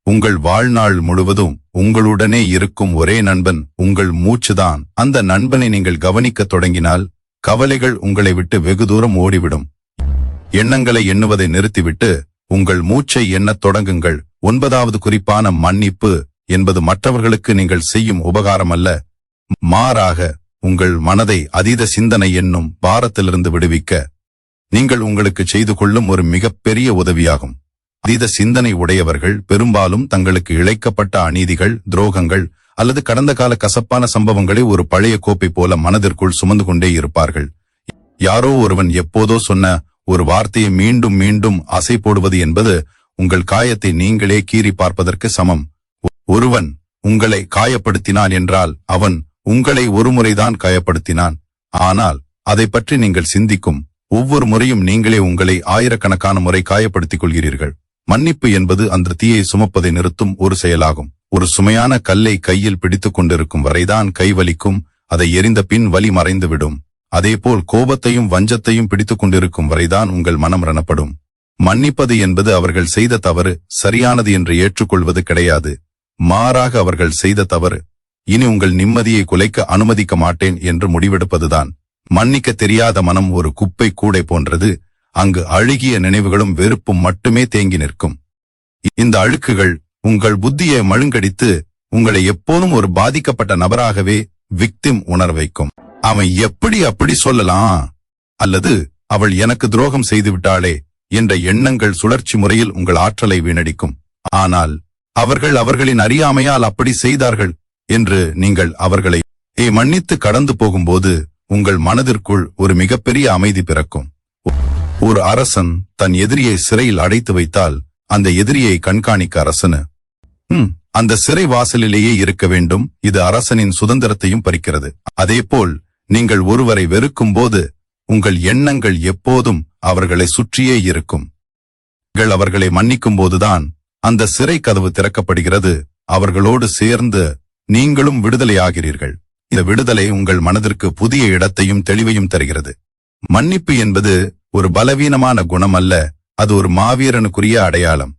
உங்கள் வாழ்நாள் முழுவதும் உங்களுடனே இருக்கும் ஒரே நண்பன் உங்கள் மூச்சுதான். அந்த நண்பனை நீங்கள் கவனிக்க தொடங்கினால் கவலைகள் உங்களை விட்டு வெகு தூரம் ஓடிவிடும். எண்ணங்களை எண்ணுவதை நிறுத்திவிட்டு உங்கள் மூச்சை எண்ணத் தொடங்குங்கள். 9வது குறிப்பான மன்னிப்பு என்பது மற்றவர்களுக்கு நீங்கள் செய்யும் உபகாரம் அல்ல, மாறாக உங்கள் மனதை அதீத சிந்தனை என்னும் பாரத்திலிருந்து விடுவிக்க நீங்கள் உங்களுக்கு செய்து கொள்ளும் ஒரு மிகப்பெரிய உதவியாகும். அதீத சிந்தனை உடையவர்கள் பெரும்பாலும் தங்களுக்கு இழைக்கப்பட்ட அநீதிகள், துரோகங்கள் அல்லது கடந்த கால கசப்பான சம்பவங்களை ஒரு பழைய கோப்பை போல மனதிற்குள் சுமந்து கொண்டே இருப்பார்கள். யாரோ ஒருவன் எப்போதோ சொன்ன ஒரு வார்த்தையை மீண்டும் மீண்டும் அசை போடுவது என்பது உங்கள் காயத்தை நீங்களே கீறி பார்ப்பதற்கு சமம். ஒருவன் உங்களை காயப்படுத்தினான் என்றால் அவன் உங்களை ஒருமுறைதான் காயப்படுத்தினான். ஆனால் அதை பற்றி நீங்கள் சிந்திக்கும் ஒவ்வொரு முறையும் நீங்களே உங்களை ஆயிரக்கணக்கான முறை காயப்படுத்திக் கொள்கிறீர்கள். மன்னிப்பு என்பது அந்த தீயை சுமப்பதை நிறுத்தும் ஒரு செயலாகும். ஒரு சுமையான கல்லை கையில் பிடித்துக் கொண்டிருக்கும் வரைதான் கை வலிக்கும், அதை எரிந்த பின் வலி மறைந்துவிடும். அதேபோல் கோபத்தையும் வஞ்சத்தையும் பிடித்துக் கொண்டிருக்கும் வரைதான் உங்கள் மனம் ரணப்படும். மன்னிப்பது என்பது அவர்கள் செய்த தவறு சரியானது என்று ஏற்றுக்கொள்வது கிடையாது, மாறாக அவர்கள் செய்த தவறு இனி உங்கள் நிம்மதியை குலைக்க அனுமதிக்க மாட்டேன் என்று முடிவெடுப்பதுதான். மன்னிக்க தெரியாத மனம் ஒரு குப்பை கூடை போன்றது. அங்கு அழுகிய நினைவுகளும் வெறுப்பும் மட்டுமே தேங்கி நிற்கும். இந்த அழுக்குகள் உங்கள் புத்தியை மழுங்கடித்து உங்களை எப்போதும் ஒரு பாதிக்கப்பட்ட நபராகவே விக்டிம் உணர வைக்கும். அவன் எப்படி அப்படி சொல்லலாம், அல்லது அவள் எனக்கு துரோகம் செய்துவிட்டாளே என்ற எண்ணங்கள் சுழற்சி முறையில் உங்கள் ஆற்றலை வீணடிக்கும். ஆனால் அவர்கள் அவர்களின் அறியாமையால் அப்படி செய்தார்கள் என்று நீங்கள் அவர்களை மன்னித்து கடந்து போகும்போது உங்கள் மனதிற்குள் ஒரு மிகப்பெரிய அமைதி பிறக்கும். ஒரு அரசன் தன் எதிரியை சிறையில் அடைத்து வைத்தால் அந்த எதிரியை கண்காணிக்க அரசனு அந்த சிறை வாசலிலேயே இருக்க வேண்டும். இது அரசனின் சுதந்திரத்தையும் பறிக்கிறது. அதேபோல் நீங்கள் ஒருவரை வெறுக்கும் போது உங்கள் எண்ணங்கள் எப்போதும் அவர்களை சுற்றியே இருக்கும். நீங்கள் அவர்களை மன்னிக்கும் போதுதான் அந்த சிறை கதவு திறக்கப்படுகிறது. அவர்களோடு சேர்ந்து நீங்களும் விடுதலையாகிறீர்கள். இந்த விடுதலை உங்கள் மனதிற்கு புதிய இடத்தையும் தெளிவையும் தருகிறது. மன்னிப்பு என்பது ஒரு பலவீனமான குணம் அல்ல, அது ஒரு மாவீரனுக்குரிய அடையாளம்.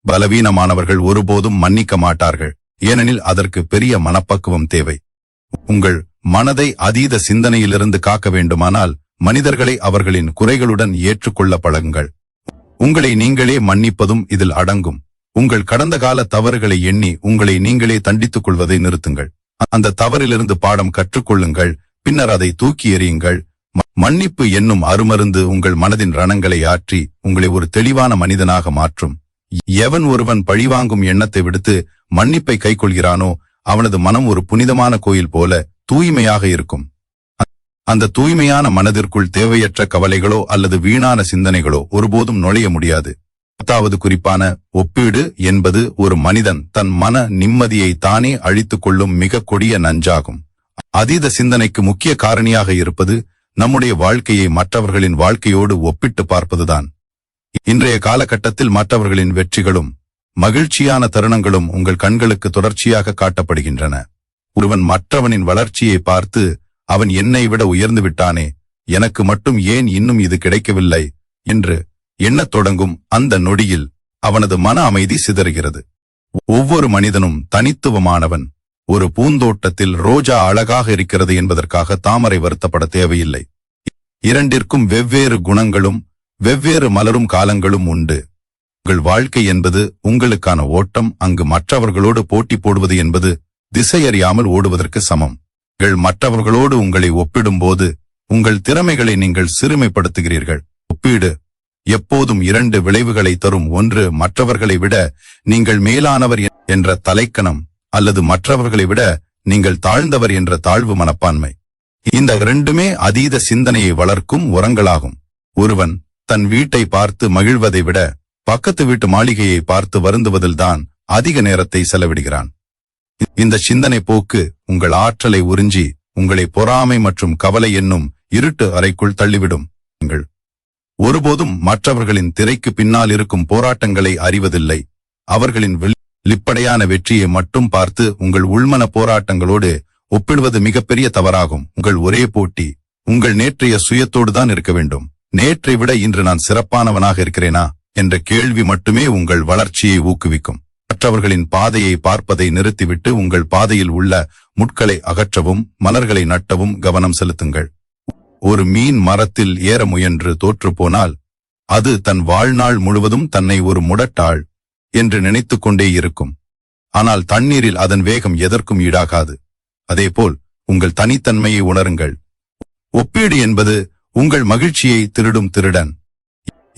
பலவீனமானவர்கள் ஒருபோதும் மன்னிக்க மாட்டார்கள், ஏனெனில் அதற்கு பெரிய மனப்பக்குவம் தேவை. உங்கள் மனதை அதீத சிந்தனையிலிருந்து காக்க வேண்டுமானால் மனிதர்களை அவர்களின் குறைகளுடன் ஏற்றுக்கொள்ள பழகுங்கள். உங்களை நீங்களே மன்னிப்பதும் இதில் அடங்கும். உங்கள் கடந்த கால தவறுகளை எண்ணி உங்களை நீங்களே தண்டித்துக் கொள்வதை நிறுத்துங்கள். அந்த தவறிலிருந்து பாடம் கற்றுக்கொள்ளுங்கள், பின்னர் அதை தூக்கி எறியுங்கள். மன்னிப்பு என்னும் அருமருந்து உங்கள் மனதின் ரணங்களை ஆற்றி உங்களை ஒரு தெளிவான மனிதனாக மாற்றும். எவன் ஒருவன் பழிவாங்கும் எண்ணத்தை விடுத்து மன்னிப்பை கைக்கொள்கிறானோ அவனது மனம் ஒரு புனிதமான கோயில் போல தூய்மையாக இருக்கும். அந்த தூய்மையான மனதிற்குள் தேவையற்ற கவலைகளோ அல்லது வீணான சிந்தனைகளோ ஒருபோதும் நுழைய முடியாது. 10வது குறிப்பான ஒப்பீடு என்பது ஒரு மனிதன் தன் மன நிம்மதியை தானே அழித்துக் கொள்ளும் மிக கொடிய நஞ்சாகும். அதீத சிந்தனைக்கு முக்கிய காரணியாக இருப்பது நம்முடைய வாழ்க்கையை மற்றவர்களின் வாழ்க்கையோடு ஒப்பிட்டு பார்ப்பதுதான். இன்றைய காலகட்டத்தில் மற்றவர்களின் வெற்றிகளும் மகிழ்ச்சியான தருணங்களும் உங்கள் கண்களுக்கு தொடர்ச்சியாக காட்டப்படுகின்றன. ஒருவன் மற்றவனின் வளர்ச்சியை பார்த்து அவன் என்னை விட உயர்ந்து விட்டானே, எனக்கு மட்டும் ஏன் இன்னும் இது கிடைக்கவில்லை என்று எண்ணத் தொடங்கும் அந்த நொடியில் அவனது மன அமைதி சிதறுகிறது. ஒவ்வொரு மனிதனும் தனித்துவமானவன். ஒரு பூந்தோட்டத்தில் ரோஜா அழகாக இருக்கிறது என்பதற்காக தாமரை வருத்தப்பட தேவையில்லை. இரண்டிற்கும் வெவ்வேறு குணங்களும் வெவ்வேறு மலரும் காலங்களும் உண்டு. உங்கள் வாழ்க்கை என்பது உங்களுக்கான ஓட்டம். அங்கு மற்றவர்களோடு போட்டி போடுவது என்பது திசையறியாமல் ஓடுவதற்கு சமம். நீங்கள் மற்றவர்களோடு உங்களை ஒப்பிடும்போது உங்கள் திறமைகளை நீங்கள் சிறுமைப்படுத்துகிறீர்கள். ஒப்பீடு எப்போதும் 2 விளைவுகளை தரும். ஒன்று, மற்றவர்களை விட நீங்கள் மேலானவர் என்ற தலைக்கணம், அல்லது மற்றவர்களை விட நீங்கள் தாழ்ந்தவர் என்ற தாழ்வு மனப்பான்மை. இந்த 2மே அதீத சிந்தனையை வளர்க்கும் உரங்களாகும். ஒருவன் தன் வீட்டை பார்த்து மகிழ்வதை விட பக்கத்து வீட்டு மாளிகையை பார்த்து வருந்துவதில்தான் அதிக நேரத்தை செலவிடுகிறான். இந்த சிந்தனை போக்கு உங்கள் ஆற்றலை உறிஞ்சி உங்களை பொறாமை மற்றும் கவலை என்னும் இருட்டு அறைக்குள் தள்ளிவிடும். நீங்கள் ஒருபோதும் மற்றவர்களின் திரைக்கு பின்னால் இருக்கும் போராட்டங்களை அறிவதில்லை. அவர்களின் வெளிப்படையான வெற்றியை மட்டும் பார்த்து உங்கள் உள்மன போராட்டங்களோடு ஒப்பிடுவது மிகப்பெரிய தவறாகும். உங்கள் ஒரே போட்டி உங்கள் நேற்றைய சுயத்தோடு தான் இருக்க வேண்டும். நேற்றை விட இன்று நான் சிறப்பானவனாக இருக்கிறேனா என்ற கேள்வி மட்டுமே உங்கள் வளர்ச்சியை ஊக்குவிக்கும். மற்றவர்களின் பாதையை பார்ப்பதை நிறுத்திவிட்டு உங்கள் பாதையில் உள்ள முட்களை அகற்றவும் மலர்களை நட்டவும் கவனம் செலுத்துங்கள். ஒரு மீன் மரத்தில் ஏற முயன்று தோற்றுப்போனால் அது தன் வாழ்நாள் முழுவதும் தன்னை ஒரு முடட்டாள் என்று நினைத்துக் கொண்டே இருக்கும். ஆனால் தண்ணீரில் அதன் வேகம் எதற்கும் ஈடாகாது. அதேபோல் உங்கள் தனித்தன்மையை உணருங்கள். ஒப்பீடு என்பது உங்கள் மகிழ்ச்சியை திருடும் திருடன்.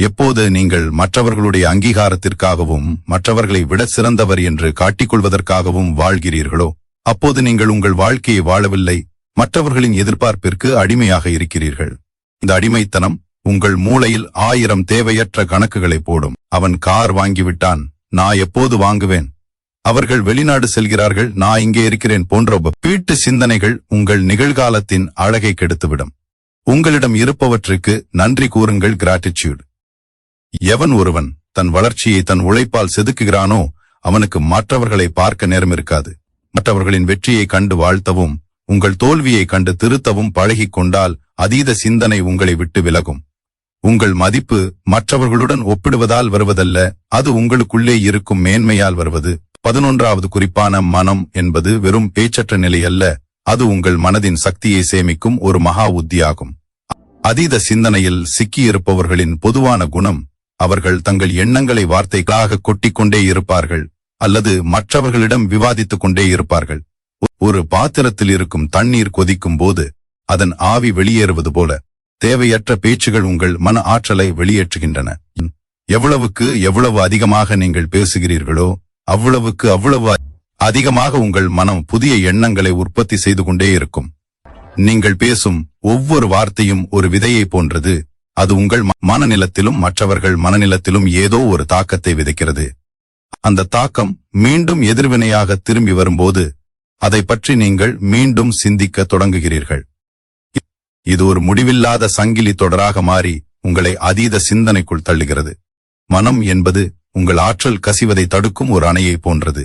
எப்போது நீங்கள் மற்றவர்களுடைய அங்கீகாரத்திற்காகவும் மற்றவர்களை விட சிறந்தவர் என்று காட்டிக்கொள்வதற்காகவும் வாழ்கிறீர்களோ அப்போது நீங்கள் உங்கள் வாழ்க்கையை வாழவில்லை, மற்றவர்களின் எதிர்பார்ப்பிற்கு அடிமையாக இருக்கிறீர்கள். இந்த அடிமைத்தனம் உங்கள் மூளையில் 1000 தேவையற்ற கணக்குகளை போடும். அவன் கார் வாங்கிவிட்டான், நான் எப்போது வாங்குவேன்? அவர்கள் வெளிநாடு செல்கிறார்கள், நான் இங்கே இருக்கிறேன் போன்ற ஒப்பீட்டு சிந்தனைகள் உங்கள் நிகழ்காலத்தின் அழகை கெடுத்துவிடும். உங்களிடம் இருப்பவற்றுக்கு நன்றி கூறுங்கள். கிராட்டிடியூட். எவன் ஒருவன் தன் வளர்ச்சியை தன் உழைப்பால் செதுக்குகிறானோ அவனுக்கு மற்றவர்களை பார்க்க நேரம் இருக்காது. மற்றவர்களின் வெற்றியை கண்டு வாழ்த்தவும் உங்கள் தோல்வியை கண்டு திருத்தவும் பழகிக் கொண்டால் அதீத சிந்தனை உங்களை விட்டு விலகும். உங்கள் மதிப்பு மற்றவர்களுடன் ஒப்பிடுவதால் வருவதல்ல, அது உங்களுக்குள்ளே இருக்கும் மேன்மையால் வருவது. 11வது குறிப்பான மனம் என்பது வெறும் பேச்சற்ற நிலை அல்ல, அது உங்கள் மனதின் சக்தியை சேமிக்கும் ஒரு மகா உத்தியாகும். அதீத சிந்தனையில் சிக்கியிருப்பவர்களின் பொதுவான குணம், அவர்கள் தங்கள் எண்ணங்களை வார்த்தைகளாக கொட்டிக்கொண்டே இருப்பார்கள் அல்லது மற்றவர்களிடம் விவாதித்துக் கொண்டே இருப்பார்கள். ஒரு பாத்திரத்தில் இருக்கும் தண்ணீர் கொதிக்கும் போது அதன் ஆவி வெளியேறுவது போல தேவையற்ற பேச்சுகள் உங்கள் மன ஆற்றலை வெளியேற்றுகின்றன. எவ்வளவு அதிகமாக நீங்கள் பேசுகிறீர்களோ அவ்வளவு அதிகமாக உங்கள் மனம் புதிய எண்ணங்களை உற்பத்தி செய்து கொண்டே இருக்கும். நீங்கள் பேசும் ஒவ்வொரு வார்த்தையும் ஒரு விதையை போன்றது. அது உங்கள் மனநிலத்திலும் மற்றவர்கள் மனநிலத்திலும் ஏதோ ஒரு தாக்கத்தை விதைக்கிறது. அந்த தாக்கம் மீண்டும் எதிர்வினையாக திரும்பி வரும்போது அதை பற்றி நீங்கள் மீண்டும் சிந்திக்க தொடங்குகிறீர்கள். இது ஒரு முடிவில்லாத சங்கிலி தொடராக மாறி உங்களை அதீத சிந்தனைக்குள் தள்ளுகிறது. மனம் என்பது உங்கள் ஆற்றல் கசிவதை தடுக்கும் ஒரு அணையை போன்றது.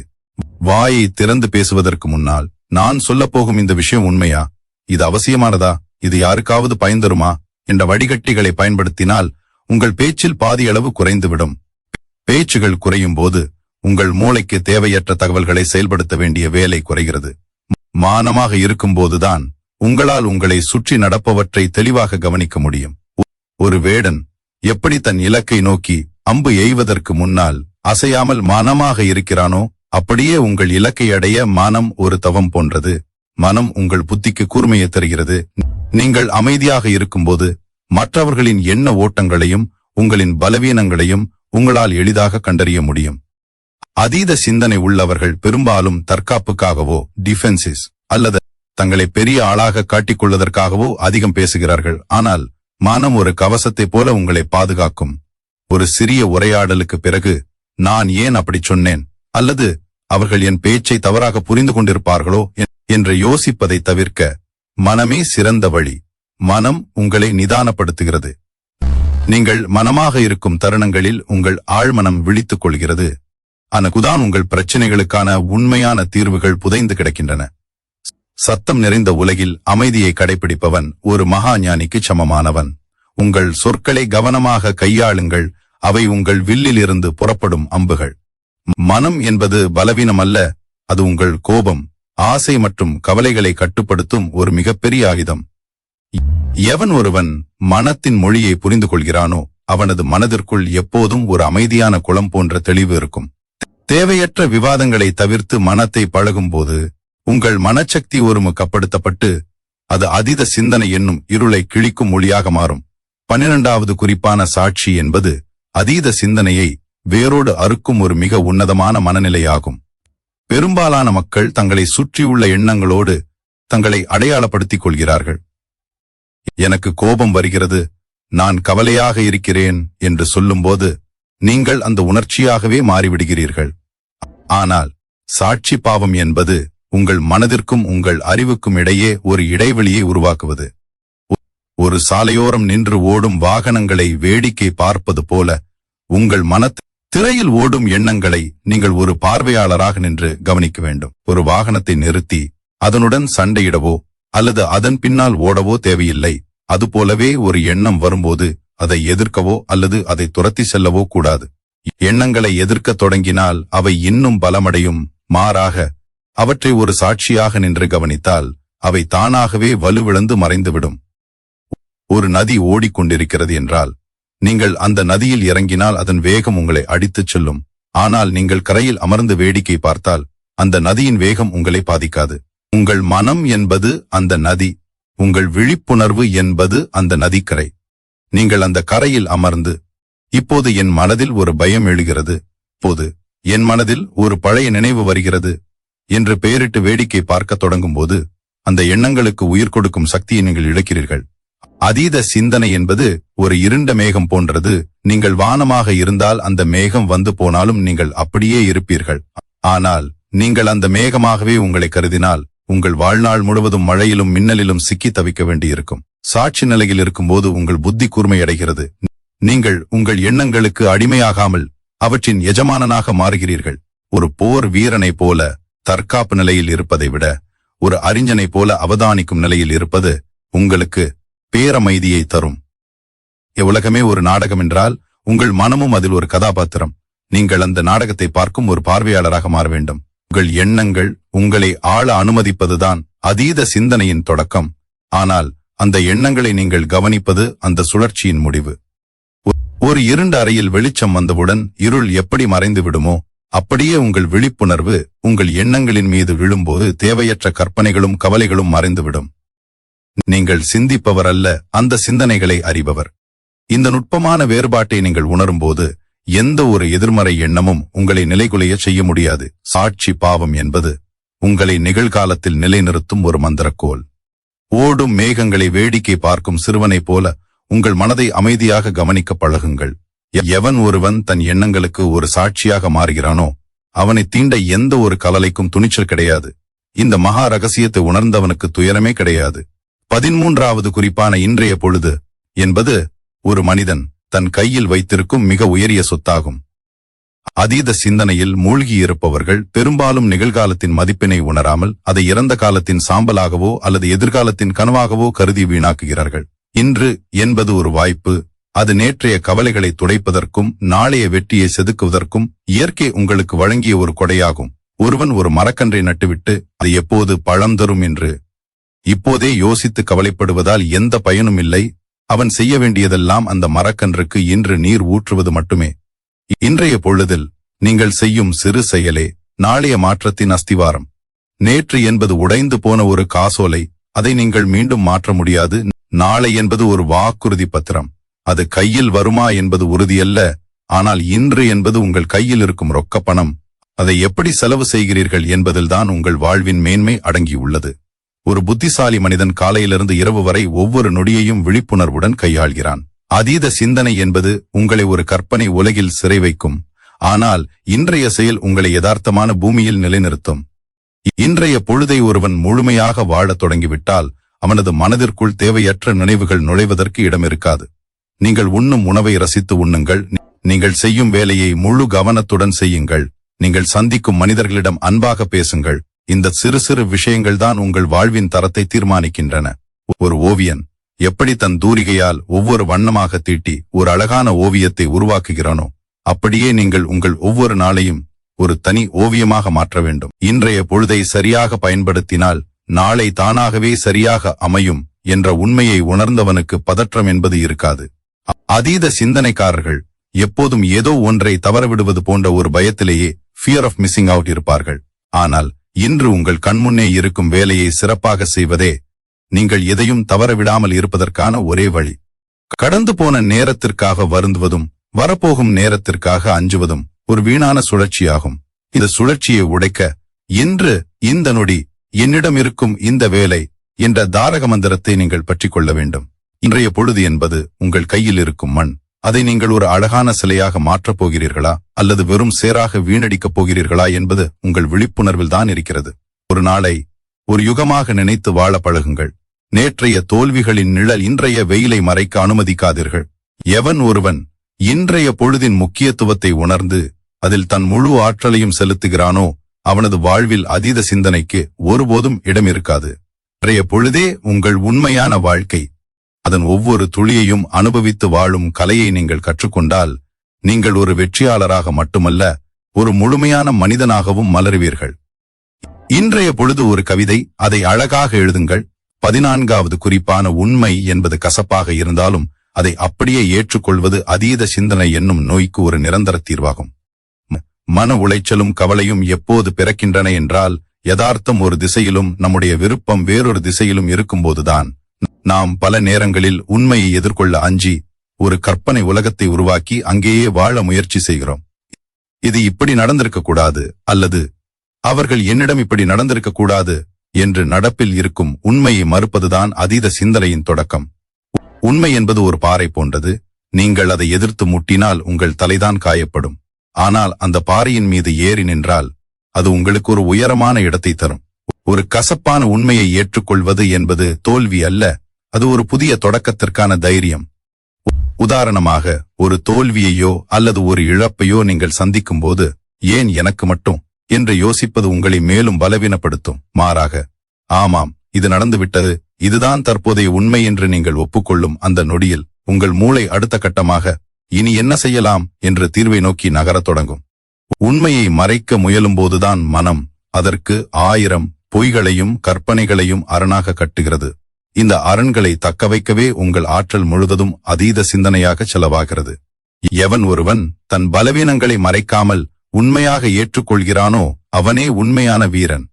வாயை திறந்து பேசுவதற்கு முன்னால், நான் சொல்லப்போகும் இந்த விஷயம் உண்மையா, இது அவசியமானதா, இது யாருக்காவது பயன் தருமா என்ற வடிகட்டிகளை பயன்படுத்தினால் உங்கள் பேச்சில் பாதியளவு குறைந்துவிடும். பேச்சுகள் குறையும் போது உங்கள் மூளைக்கு தேவையற்ற தகவல்களை செயல்படுத்த வேண்டிய வேலை குறைகிறது. மௌனமாக இருக்கும்போதுதான் உங்களால் உங்களை சுற்றி நடப்பவற்றை தெளிவாக கவனிக்க முடியும். ஒரு வேடன் எப்படி தன் இலக்கை நோக்கி அம்பு எய்வதற்கு முன்னால் அசையாமல் மனமாக இருக்கிறானோ, அப்படியே உங்கள் இலக்கை அடைய மனம் ஒரு தவம் போன்றது. மனம் உங்கள் புத்திக்கு கூர்மையை தருகிறது. நீங்கள் அமைதியாக இருக்கும்போது மற்றவர்களின் எண்ண ஓட்டங்களையும் உங்களின் பலவீனங்களையும் உங்களால் எளிதாக கண்டறிய முடியும். அதீத சிந்தனை உள்ளவர்கள் பெரும்பாலும் தற்காப்புக்காகவோ, டிஃபென்சிஸ் அல்லது தங்களை பெரிய ஆளாக காட்டிக்கொள்வதற்காகவோ அதிகம் பேசுகிறார்கள். ஆனால் மனம் ஒரு கவசத்தை போல உங்களை பாதுகாக்கும். ஒரு சிறிய உரையாடலுக்கு பிறகு, நான் ஏன் அப்படி சொன்னேன், அல்லது அவர்கள் என் பேச்சை தவறாக புரிந்து கொண்டிருப்பார்களோ என்று யோசிப்பதை தவிர்க்க மனமே சிறந்த வழி. மனம் உங்களை நிதானப்படுத்துகிறது. நீங்கள் மனமாக இருக்கும் தருணங்களில் உங்கள் ஆழ்மனம் விழித்துக் கொள்கிறது. அங்குதான் உங்கள் பிரச்சனைகளுக்கான உண்மையான தீர்வுகள் புதைந்து கிடக்கின்றன. சத்தம் நிறைந்த உலகில் அமைதியை கடைபிடிப்பவன் ஒரு மகா ஞானிக்கு சமமானவன். உங்கள் சொற்களை கவனமாக கையாளுங்கள், அவை உங்கள் வில்லில் இருந்து புறப்படும் அம்புகள். மனம் என்பது பலவீனம் அல்ல, அது உங்கள் கோபம், ஆசை மற்றும் கவலைகளை கட்டுப்படுத்தும் ஒரு மிகப்பெரிய ஆயுதம். எவன் ஒருவன் மனத்தின் மொழியை புரிந்து கொள்கிறானோ அவனது மனதிற்குள் எப்போதும் ஒரு அமைதியான குளம் போன்ற தெளிவு இருக்கும். தேவையற்ற விவாதங்களை தவிர்த்து மனத்தை பழகும்போது உங்கள் மனச்சக்தி ஒருமுகப்படுத்தப்பட்டு அது அதீத சிந்தனை என்னும் இருளை கிழிக்கும் மொழியாக மாறும். 12வது குறிப்பான சாட்சி என்பது அதீத சிந்தனையை வேரோடு அறுக்கும் ஒரு மிக உன்னதமான மனநிலையாகும். பெரும்பாலான மக்கள் தங்களை சுற்றியுள்ள எண்ணங்களோடு தங்களை அடையாளப்படுத்திக் கொள்கிறார்கள். எனக்கு கோபம் வருகிறது, நான் கவலையாக இருக்கிறேன் என்று சொல்லும்போது நீங்கள் அந்த உணர்ச்சியாகவே மாறிவிடுகிறீர்கள். ஆனால் சாட்சி பாவம் என்பது உங்கள் மனதிற்கும் உங்கள் அறிவுக்கும் இடையே ஒரு இடைவெளியை உருவாக்குவது. ஒரு சாலையோரம் நின்று ஓடும் வாகனங்களை வேடிக்கை பார்ப்பது போல உங்கள் திரையில் ஓடும் எண்ணங்களை நீங்கள் ஒரு பார்வையாளராக நின்று கவனிக்க வேண்டும். ஒரு வாகனத்தை நிறுத்தி அதனுடன் சண்டையிடவோ அல்லது அதன் பின்னால் ஓடவோ தேவையில்லை. அதுபோலவே ஒரு எண்ணம் வரும்போது அதை எதிர்க்கவோ அல்லது அதை துரத்தி செல்லவோ கூடாது. எண்ணங்களை எதிர்க்க தொடங்கினால் அவை இன்னும் பலமடையும். மாறாக அவற்றை ஒரு சாட்சியாக நின்று கவனித்தால் அவை தானாகவே வலுவிழந்து மறைந்துவிடும். ஒரு நதி ஓடிக்கொண்டிருக்கிறது என்றால் நீங்கள் அந்த நதியில் இறங்கினால் அதன் வேகம் உங்களை அடித்துச் செல்லும். ஆனால் நீங்கள் கரையில் அமர்ந்து வேடிக்கை பார்த்தால் அந்த நதியின் வேகம் உங்களை பாதிக்காது. உங்கள் மனம் என்பது அந்த நதி, உங்கள் விழிப்புணர்வு என்பது அந்த நதிக்கரை. நீங்கள் அந்த கரையில் அமர்ந்து, இப்போது என் மனதில் ஒரு பயம் எழுகிறது, இப்போது என் மனதில் ஒரு பழைய நினைவு வருகிறது என்று பெயரிட்டு வேடிக்கை பார்க்க தொடங்கும்போது அந்த எண்ணங்களுக்கு உயிர் கொடுக்கும் சக்தியை நீங்கள் இழக்கிறீர்கள். அதீத சிந்தனை என்பது ஒரு இருண்ட மேகம் போன்றது. நீங்கள் வானமாக இருந்தால் அந்த மேகம் வந்து போனாலும் நீங்கள் அப்படியே இருப்பீர்கள். ஆனால் நீங்கள் அந்த மேகமாகவே உங்களை கருதினால் உங்கள் வாழ்நாள் முழுவதும் மழையிலும் மின்னலிலும் சிக்கி தவிக்க வேண்டியிருக்கும். சாட்சி நிலையில் இருக்கும்போது உங்கள் புத்தி கூர்மையடைகிறது. நீங்கள் உங்கள் எண்ணங்களுக்கு அடிமையாகாமல் அவற்றின் எஜமானனாக மாறுகிறீர்கள். ஒரு போர் வீரனை போல தற்காப்பு நிலையில் இருப்பதை விட ஒரு அறிஞனை போல அவதானிக்கும் நிலையில் இருப்பது உங்களுக்கு பேரமைதியை தரும். உலகமே ஒரு நாடகம் என்றால் உங்கள் மனமும் அதில் ஒரு கதாபாத்திரம். நீங்கள் அந்த நாடகத்தை பார்க்கும் ஒரு பார்வையாளராக மாற வேண்டும். உங்கள் எண்ணங்கள் உங்களை ஆள அனுமதிப்பதுதான் அதீத சிந்தனையின் தொடக்கம். ஆனால் அந்த எண்ணங்களை நீங்கள் கவனிப்பது அந்த சுழற்சியின் முடிவு. ஒரு இருண்ட அறையில் வெளிச்சம் வந்தவுடன் இருள் எப்படி மறைந்து விடுமோ அப்படியே உங்கள் விழிப்புணர்வு உங்கள் எண்ணங்களின் மீது விழும்போது தேவையற்ற கற்பனைகளும் கவலைகளும் மறைந்துவிடும். நீங்கள் சிந்திப்பவர் அல்ல, அந்த சிந்தனைகளை அறிபவர். இந்த நுட்பமான வேறுபாட்டை நீங்கள் உணரும்போது எந்த ஒரு எதிர்மறை எண்ணமும் உங்களை நிலைகுலைய செய்ய முடியாது. சாட்சி பாவம் என்பது உங்களை நிகழ்காலத்தில் நிலைநிறுத்தும் ஒரு மந்திரக்கோல். ஓடும் மேகங்களை வேடிக்கை பார்க்கும் சிறுவனைப் போல உங்கள் மனதை அமைதியாக கவனிக்க பழகுங்கள். எவன் ஒருவன் தன் எண்ணங்களுக்கு ஒரு சாட்சியாக மாறுகிறானோ அவனை தீண்ட எந்த ஒரு கலலைக்கும் துணிச்சல் கிடையாது. இந்த மகா ரகசியத்தை உணர்ந்தவனுக்கு துயரமே கிடையாது. 13வது குறிப்பான இன்றைய பொழுது என்பது ஒரு மனிதன் தன் கையில் வைத்திருக்கும் மிக உயரிய சொத்தாகும். அதீத சிந்தனையில் மூழ்கியிருப்பவர்கள் பெரும்பாலும் நிகழ்காலத்தின் மதிப்பினை உணராமல் அதை இறந்த காலத்தின் சாம்பலாகவோ அல்லது எதிர்காலத்தின் கனவாகவோ கருதி வீணாக்குகிறார்கள். இன்று என்பது ஒரு வாய்ப்பு. அது நேற்றைய கவலைகளை துடைப்பதற்கும் நாளைய வெற்றியை செதுக்குவதற்கும் இயற்கை உங்களுக்கு வழங்கிய ஒரு கொடையாகும். ஒருவன் ஒரு மரக்கன்றை நட்டுவிட்டு அது எப்போது பழம் தரும் என்று இப்போதே யோசித்து கவலைப்படுவதால் எந்த பயனும் இல்லை. அவன் செய்ய வேண்டியதெல்லாம் அந்த மரக்கன்றுக்கு இன்று நீர் ஊற்றுவது மட்டுமே. இன்றைய பொழுதில் நீங்கள் செய்யும் சிறு செயலே நாளைய மாற்றத்தின் அஸ்திவாரம். நேற்று என்பது உடைந்து போன ஒரு காசோலை, அதை நீங்கள் மீண்டும் மாற்ற முடியாது. நாளை என்பது ஒரு வாக்குறுதி பத்திரம், அது கையில் வருமா என்பது உறுதியல்ல. ஆனால் இன்று என்பது உங்கள் கையில் இருக்கும் ரொக்க பணம். அதை எப்படி செலவு செய்கிறீர்கள் என்பதில்தான் உங்கள் வாழ்வின் மேன்மை அடங்கியுள்ளது. ஒரு புத்திசாலி மனிதன் காலையிலிருந்து இரவு வரை ஒவ்வொரு நொடியையும் விழிப்புணர்வுடன் கையாள்கிறான். அதீத சிந்தனை என்பது உங்களை ஒரு கற்பனை உலகில் சிறை வைக்கும். ஆனால் இன்றைய செயல் உங்களை யதார்த்தமான பூமியில் நிலைநிறுத்தும். இன்றைய பொழுதை ஒருவன் முழுமையாக வாழத் தொடங்கிவிட்டால் அவனது மனதிற்குள் தேவையற்ற நினைவுகள் நுழைவதற்கு இடம் இருக்காது. நீங்கள் உண்ணும் உணவை ரசித்து உண்ணுங்கள். நீங்கள் செய்யும் வேலையை முழு கவனத்துடன் செய்யுங்கள். நீங்கள் சந்திக்கும் மனிதர்களிடம் அன்பாக பேசுங்கள். இந்த சிறு சிறு விஷயங்கள் தான் உங்கள் வாழ்வின் தரத்தை தீர்மானிக்கின்றன. ஒரு ஓவியன் எப்படி தன் தூரிகையால் ஒவ்வொரு வண்ணமாக தீட்டி ஒரு அழகான ஓவியத்தை உருவாக்குகிறானோ அப்படியே நீங்கள் உங்கள் ஒவ்வொரு நாளையும் ஒரு தனி ஓவியமாக மாற்ற வேண்டும். இன்றைய பொழுதை சரியாக பயன்படுத்தினால் நாளை தானாகவே சரியாக அமையும் என்ற உண்மையை உணர்ந்தவனுக்கு பதற்றம் என்பது இருக்காது. அதீத சிந்தனைக்காரர்கள் எப்போதும் ஏதோ ஒன்றை தவறவிடுவது போன்ற ஒரு பயத்திலேயே ஃபியர் ஆஃப் மிஸ்ஸிங் அவுட் இருப்பார்கள். ஆனால் இன்று உங்கள் கண்முன்னே இருக்கும் வேலையை சிறப்பாக செய்வதே நீங்கள் எதையும் தவறவிடாமல் இருப்பதற்கான ஒரே வழி. கடந்து போன நேரத்திற்காக வருந்துவதும் வரப்போகும் நேரத்திற்காக அஞ்சுவதும் ஒரு வீணான சுழற்சியாகும். இந்த சுழற்சியை உடைக்க இன்று இந்த நொடி என்னிடம் இருக்கும் இந்த வேலை என்ற தாரக மந்திரத்தை நீங்கள் பற்றிக் கொள்ள வேண்டும். இன்றைய பொழுது என்பது உங்கள் கையில் இருக்கும் மண். அதை நீங்கள் ஒரு அழகான சிலையாக மாற்றப் போகிறீர்களா அல்லது வெறும் சேராக வீணடிக்கப் போகிறீர்களா என்பது உங்கள் விழிப்புணர்வில் தான் இருக்கிறது. ஒரு நாளை ஒரு யுகமாக நினைத்து வாழ பழகுங்கள். நேற்றைய தோல்விகளின் நிழல் இன்றைய வெயிலை மறைக்க அனுமதிக்காதீர்கள். எவன் ஒருவன் இன்றைய பொழுதின் முக்கியத்துவத்தை உணர்ந்து அதில் தன் முழு ஆற்றலையும் செலுத்துகிறானோ அவனது வாழ்வில் அதீத சிந்தனைக்கு ஒருபோதும் இடம் இருக்காது. இன்றைய பொழுதே உங்கள் உண்மையான வாழ்க்கை. அதன் ஒவ்வொரு துளியையும் அனுபவித்து வாழும் கலையை நீங்கள் கற்றுக்கொண்டால் நீங்கள் ஒரு வெற்றியாளராக மட்டுமல்ல, ஒரு முழுமையான மனிதனாகவும் மலருவீர்கள். இன்றைய பொழுது ஒரு கவிதை, அதை அழகாக எழுதுங்கள். 14வது குறிப்பான உண்மை என்பது கசப்பாக இருந்தாலும் அதை அப்படியே ஏற்றுக்கொள்வது அதீத சிந்தனை என்னும் நோய்க்கு ஒரு நிரந்தர தீர்வாகும். மன உளைச்சலும் கவலையும் எப்போது பிறக்கின்றன என்றால் யதார்த்தம் ஒரு திசையிலும் நம்முடைய விருப்பம் வேறொரு திசையிலும் இருக்கும்போதுதான். நாம் பல நேரங்களில் உண்மையை எதிர்கொள்ள அஞ்சி ஒரு கற்பனை உலகத்தை உருவாக்கி அங்கேயே வாழ முயற்சி செய்கிறோம். இது இப்படி நடந்திருக்க கூடாது அல்லது அவர்கள் என்னிடம் இப்படி நடந்திருக்க கூடாது என்று நடப்பில் இருக்கும் உண்மையை மறுப்பதுதான் அதீத சிந்தனையின் தொடக்கம். உண்மை என்பது ஒரு பாறை போன்றது. நீங்கள் அதை எதிர்த்து முட்டினால் உங்கள் தலைதான் காயப்படும். ஆனால் அந்த பாறையின் மீது ஏறி நின்றால் அது உங்களுக்கு ஒரு உயரமான இடத்தை தரும். ஒரு கசப்பான உண்மையை ஏற்றுக்கொள்வது என்பது தோல்வி அல்ல, அது ஒரு புதிய தொடக்கத்திற்கான தைரியம். உதாரணமாக, ஒரு தோல்வியையோ அல்லது ஒரு இழப்பையோ நீங்கள் சந்திக்கும் போது ஏன் எனக்கு மட்டும் என்று யோசிப்பது உங்களை மேலும் பலவீனப்படுத்தும். மாறாக, ஆமாம், இது நடந்துவிட்டது, இதுதான் தற்போதைய உண்மை என்று நீங்கள் ஒப்புக்கொள்ளும் அந்த நொடியில் உங்கள் மூளை அடுத்த கட்டமாக இனி என்ன செய்யலாம் என்று தீர்வை நோக்கி நகரத் தொடங்கும். உண்மையை மறைக்க முயலும்போதுதான் மனம் அதற்கு 1000 பொய்களையும் கற்பனைகளையும் அரணாக கட்டுகிறது. இந்த அரண்களை தக்கவைக்கவே உங்கள் ஆற்றல் முழுவதும் அதீத சிந்தனையாக செலவாகிறது. எவன் ஒருவன் தன் பலவீனங்களை மறைக்காமல் உண்மையாக ஏற்றுக்கொள்கிறானோ அவனே உண்மையான வீரன்.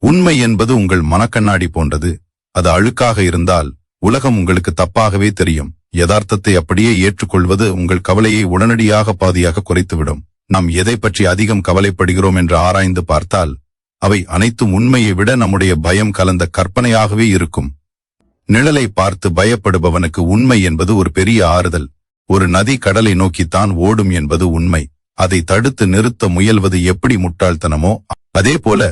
உண்மை என்பது உங்கள் மனக்கண்ணாடி போன்றது. அது அழுக்காக இருந்தால் உலகம் உங்களுக்கு தப்பாகவே தெரியும். யதார்த்தத்தை அப்படியே ஏற்றுக்கொள்வது உங்கள் கவலையை உடனடியாக பாதியாக குறைத்துவிடும். நாம் எதை பற்றி அதிகம் கவலைப்படுகிறோம் என்று ஆராய்ந்து பார்த்தால் அவை அனைத்தும் உண்மையை விட நம்முடைய பயம் கலந்த கற்பனையாகவே இருக்கும். நிழலை பார்த்து பயப்படுபவனுக்கு உண்மை என்பது ஒரு பெரிய ஆறுதல். ஒரு நதி கடலை நோக்கித்தான் ஓடும் என்பது உண்மை. அதை தடுத்து நிறுத்த முயல்வது எப்படி முட்டாள்தனமோ, அதேபோல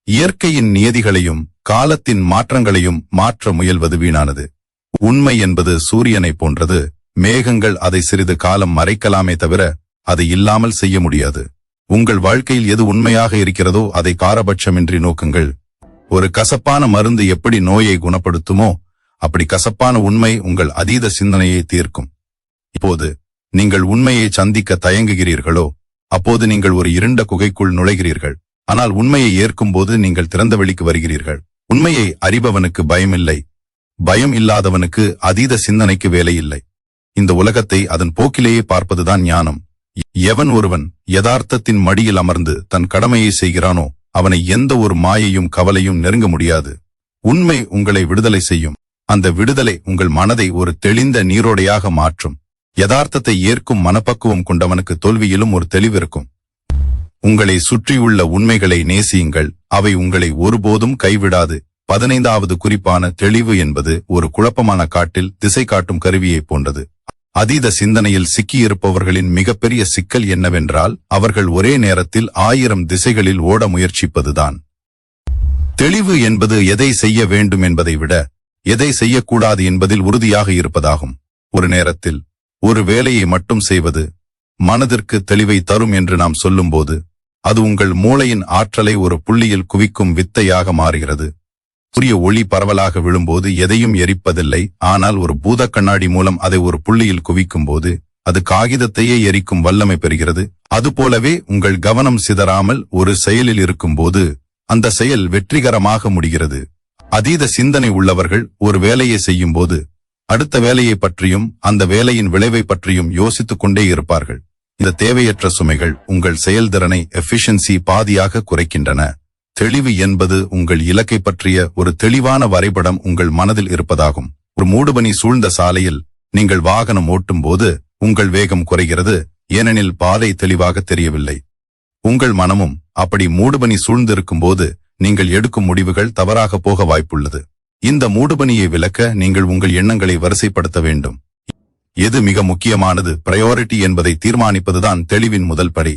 இயற்கையின் நியதிகளையும் காலத்தின் மாற்றங்களையும் மாற்ற முயல்வது வீணானது. உண்மை என்பது சூரியனை போன்றது. மேகங்கள் அதை சிறிது காலம் மறைக்கலாமே தவிர அதை இல்லாமல் செய்ய முடியாது. உங்கள் வாழ்க்கையில் எது உண்மையாக இருக்கிறதோ அதை பாரபட்சமின்றி நோக்குங்கள். ஒரு கசப்பான மருந்து எப்படி நோயை குணப்படுத்துமோ அப்படி கசப்பான உண்மை உங்கள் அதீத சிந்தனையை தீர்க்கும். இப்போது நீங்கள் உண்மையை சந்திக்க தயங்குகிறீர்களோ அப்போது நீங்கள் ஒரு இருண்ட குகைக்குள் நுழைகிறீர்கள். ஆனால் உண்மையை ஏற்கும் போது நீங்கள் திறந்த வெளிக்கு வருகிறீர்கள். உண்மையை அறிபவனுக்கு பயமில்லை. பயம் இல்லாதவனுக்கு அதீத சிந்தனைக்கு வேலை இல்லை. இந்த உலகத்தை அதன் போக்கிலேயே பார்ப்பதுதான் ஞானம். எவன் ஒருவன் யதார்த்தத்தின் மடியில் அமர்ந்து தன் கடமையை செய்கிறானோ அவனை எந்த ஒரு மாயையும் கவலையும் நெருங்க முடியாது. உண்மை உங்களை விடுதலை செய்யும். அந்த விடுதலை உங்கள் மனதை ஒரு தெளிந்த நீரோடையாக மாற்றும். யதார்த்தத்தை ஏற்கும் மனப்பக்குவம் கொண்டவனுக்கு தோல்வியிலும் ஒரு தெளிவிருக்கும். உங்களை சுற்றியுள்ள உண்மைகளை நேசியுங்கள். அவை உங்களை ஒருபோதும் கைவிடாது. 15வது குறிப்பான தெளிவு என்பது ஒரு குழப்பமான காட்டில் திசை காட்டும் கருவியைப் போன்றது. அதீத சிந்தனையில் சிக்கியிருப்பவர்களின் மிகப்பெரிய சிக்கல் என்னவென்றால் அவர்கள் ஒரே நேரத்தில் 1000 திசைகளில் ஓட முயற்சிப்பதுதான். தெளிவு என்பது எதை செய்ய வேண்டும் என்பதை விட எதை செய்யக்கூடாது என்பதில் உறுதியாக இருப்பதாகும். ஒரு நேரத்தில் ஒரு வேலையை மட்டும் செய்வது மனதிற்கு தெளிவை தரும் என்று நாம் சொல்லும்போது அது உங்கள் மூளையின் ஆற்றலை ஒரு புள்ளியில் குவிக்கும் வித்தையாக மாறுகிறது. சூரிய ஒளி பரவலாக விழும்போது எதையும் எரிப்பதில்லை. ஆனால் ஒரு பூத கண்ணாடி மூலம் அதை ஒரு புள்ளியில் குவிக்கும் போது அது காகிதத்தையே எரிக்கும் வல்லமை பெறுகிறது. அதுபோலவே உங்கள் கவனம் சிதறாமல் ஒரு செயலில் இருக்கும்போது அந்த செயல் வெற்றிகரமாக முடிகிறது. அதீத சிந்தனை உள்ளவர்கள் ஒரு வேலையை செய்யும் போது அடுத்த வேலையை பற்றியும் அந்த வேலையின் விளைவை பற்றியும் யோசித்துக் கொண்டே இருப்பார்கள். இந்த தேவையற்ற சுமைகள் உங்கள் செயல்திறனை எஃபிஷியன்சி பாதியாக குறைக்கின்றன. தெளிவு என்பது உங்கள் இலக்கை பற்றிய ஒரு தெளிவான வரைபடம் உங்கள் மனதில் இருப்பதாகும். ஒரு மூடுபனி சூழ்ந்த சாலையில் நீங்கள் வாகனம் ஓட்டும் போது உங்கள் வேகம் குறைகிறது. ஏனெனில் பாதை தெளிவாக தெரியவில்லை. உங்கள் மனமும் அப்படி மூடுபனி சூழ்ந்திருக்கும் போது நீங்கள் எடுக்கும் முடிவுகள் தவறாக போக வாய்ப்புள்ளது. இந்த மூடுபனியை விலக்க நீங்கள் உங்கள் எண்ணங்களை வரிசைப்படுத்த வேண்டும். எது மிக முக்கியமானது பிரையாரிட்டி என்பதை தீர்மானிப்பதுதான் தெளிவின் முதல் படி.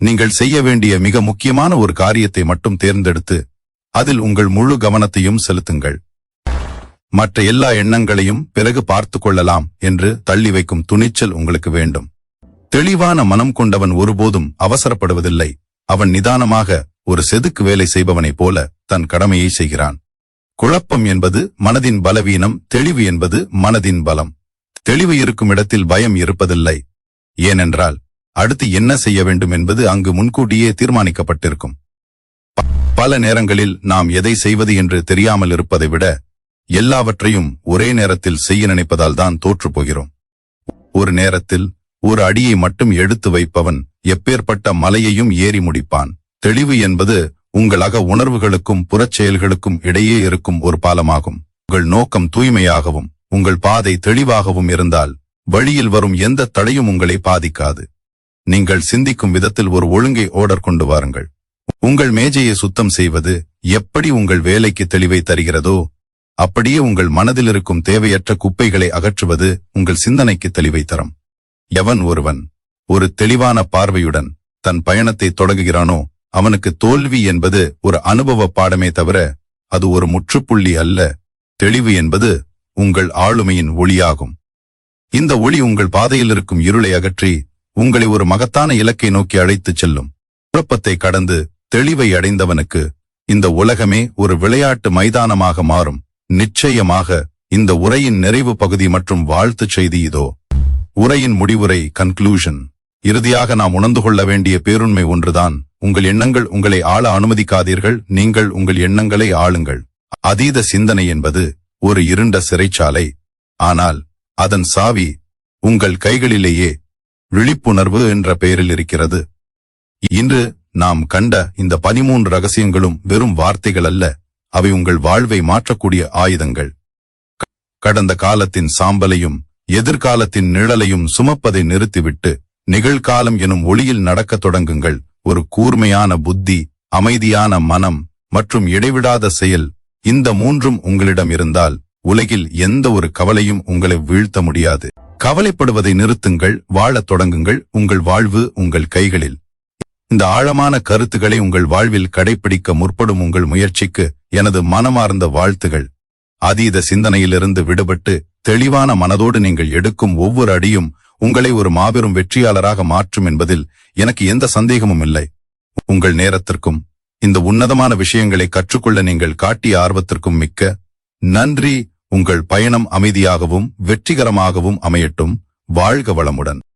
நீங்கள் செய்ய வேண்டிய மிக முக்கியமான ஒரு காரியத்தை மட்டும் தேர்ந்தெடுத்து அதில் உங்கள் முழு கவனத்தையும் செலுத்துங்கள். மற்ற எல்லா எண்ணங்களையும் பிறகு பார்த்து கொள்ளலாம் என்று தள்ளி வைக்கும் துணிச்சல் உங்களுக்கு வேண்டும். தெளிவான மனம் கொண்டவன் ஒருபோதும் அவசரப்படுவதில்லை. அவன் நிதானமாக ஒரு செதுக்கு வேலை செய்பவனைப் போல தன் கடமையை செய்கிறான். குழப்பம் என்பது மனதின் பலவீனம். தெளிவு என்பது மனதின் பலம். தெளிவு இருக்கும் இடத்தில் பயம் இருப்பதில்லை. ஏனென்றால் அடுத்து என்ன செய்ய வேண்டும் என்பது அங்கு முன்கூட்டியே தீர்மானிக்கப்பட்டிருக்கும். பல நேரங்களில் நாம் எதை செய்வது என்று தெரியாமல் இருப்பதை விட எல்லாவற்றையும் ஒரே நேரத்தில் செய்ய நினைப்பதால் தான் தோற்று போகிறோம். ஒரு நேரத்தில் ஒரு அடியை மட்டும் எடுத்து வைப்பவன் எப்பேற்பட்ட மலையையும் ஏறி முடிப்பான். தெளிவு என்பது உங்கள் அக உணர்வுகளுக்கும் புறச்செயல்களுக்கும் இடையே இருக்கும் ஒரு பாலமாகும். உங்கள் நோக்கம் தூய்மையாகவும் உங்கள் பாதை தெளிவாகவும் இருந்தால் வழியில் வரும் எந்த தடையும் உங்களை பாதிக்காது. நீங்கள் சிந்திக்கும் விதத்தில் ஒரு ஒழுங்கை ஆர்டர் கொண்டு வாருங்கள். உங்கள் மேஜையை சுத்தம் செய்வது எப்படி உங்கள் வேலைக்கு தெளிவை தருகிறதோ அப்படியே உங்கள் மனதில் இருக்கும் தேவையற்ற குப்பைகளை அகற்றுவது உங்கள் சிந்தனைக்கு தெளிவை தரும். எவன் ஒருவன் ஒரு தெளிவான பார்வையுடன் தன் பயணத்தை தொடங்குகிறானோ அவனுக்கு தோல்வி என்பது ஒரு அனுபவ பாடமே தவிர அது ஒரு முற்றுப்புள்ளி அல்ல. தெளிவு என்பது உங்கள் ஆளுமையின் ஒளியாகும். இந்த ஒளி உங்கள் பாதையில் இருக்கும் இருளை அகற்றி உங்களை ஒரு மகத்தான இலக்கை நோக்கி அழைத்துச் செல்லும். குழப்பத்தை கடந்து தெளிவை அடைந்தவனுக்கு இந்த உலகமே ஒரு விளையாட்டு மைதானமாக மாறும். நிச்சயமாக இந்த உரையின் நிறைவு பகுதி மற்றும் வாழ்த்துச் செய்தி இதோ. உரையின் முடிவுரை கன்க்ளூஷன். இறுதியாக நாம் உணர்ந்து கொள்ள வேண்டிய பேருண்மை ஒன்றுதான். உங்கள் எண்ணங்கள் உங்களை ஆள அனுமதிக்காதீர்கள். நீங்கள் உங்கள் எண்ணங்களை ஆளுங்கள். அதீத சிந்தனை என்பது ஒரு இருண்ட சிறைச்சாலை. ஆனால் அதன் சாவி உங்கள் கைகளிலேயே விழிப்புணர்வு என்ற பெயரில் இருக்கிறது. இன்று நாம் கண்ட இந்த 13 ரகசியங்களும் வெறும் வார்த்தைகள் அல்ல. அவை உங்கள் வாழ்வை மாற்றக்கூடிய ஆயுதங்கள். கடந்த காலத்தின் சாம்பலையும் எதிர்காலத்தின் நிழலையும் சுமப்பதை நிறுத்திவிட்டு நிகழ்காலம் எனும் ஒளியில் நடக்கத் தொடங்குங்கள். ஒரு கூர்மையான புத்தி, அமைதியான மனம் மற்றும் இடைவிடாத செயல், இந்த மூன்றும் உங்களிடம் இருந்தால் உலகில் எந்த ஒரு கவலையும் உங்களை வீழ்த்த முடியாது. கவலைப்படுவதை நிறுத்துங்கள், வாழத் தொடங்குங்கள். உங்கள் வாழ்வு உங்கள் கைகளில். இந்த ஆழமான கருத்துக்களை உங்கள் வாழ்வில் கடைபிடிக்க முற்படும் உங்கள் முயற்சிக்கு எனது மனமார்ந்த வாழ்த்துகள். அதீத சிந்தனையிலிருந்து விடுபட்டு தெளிவான மனதோடு நீங்கள் எடுக்கும் ஒவ்வொரு அடியும் உங்களை ஒரு மாபெரும் வெற்றியாளராக மாற்றும் என்பதில் எனக்கு எந்த சந்தேகமும் இல்லை. உங்கள் நேரத்திற்கும் இந்த உன்னதமான விஷயங்களை கற்றுக்கொள்ள நீங்கள் காட்டிய ஆர்வத்திற்கும் மிக்க நன்றி. உங்கள் பயணம் அமைதியாகவும் வெற்றிகரமாகவும் அமையட்டும். வாழ்க வளமுடன்.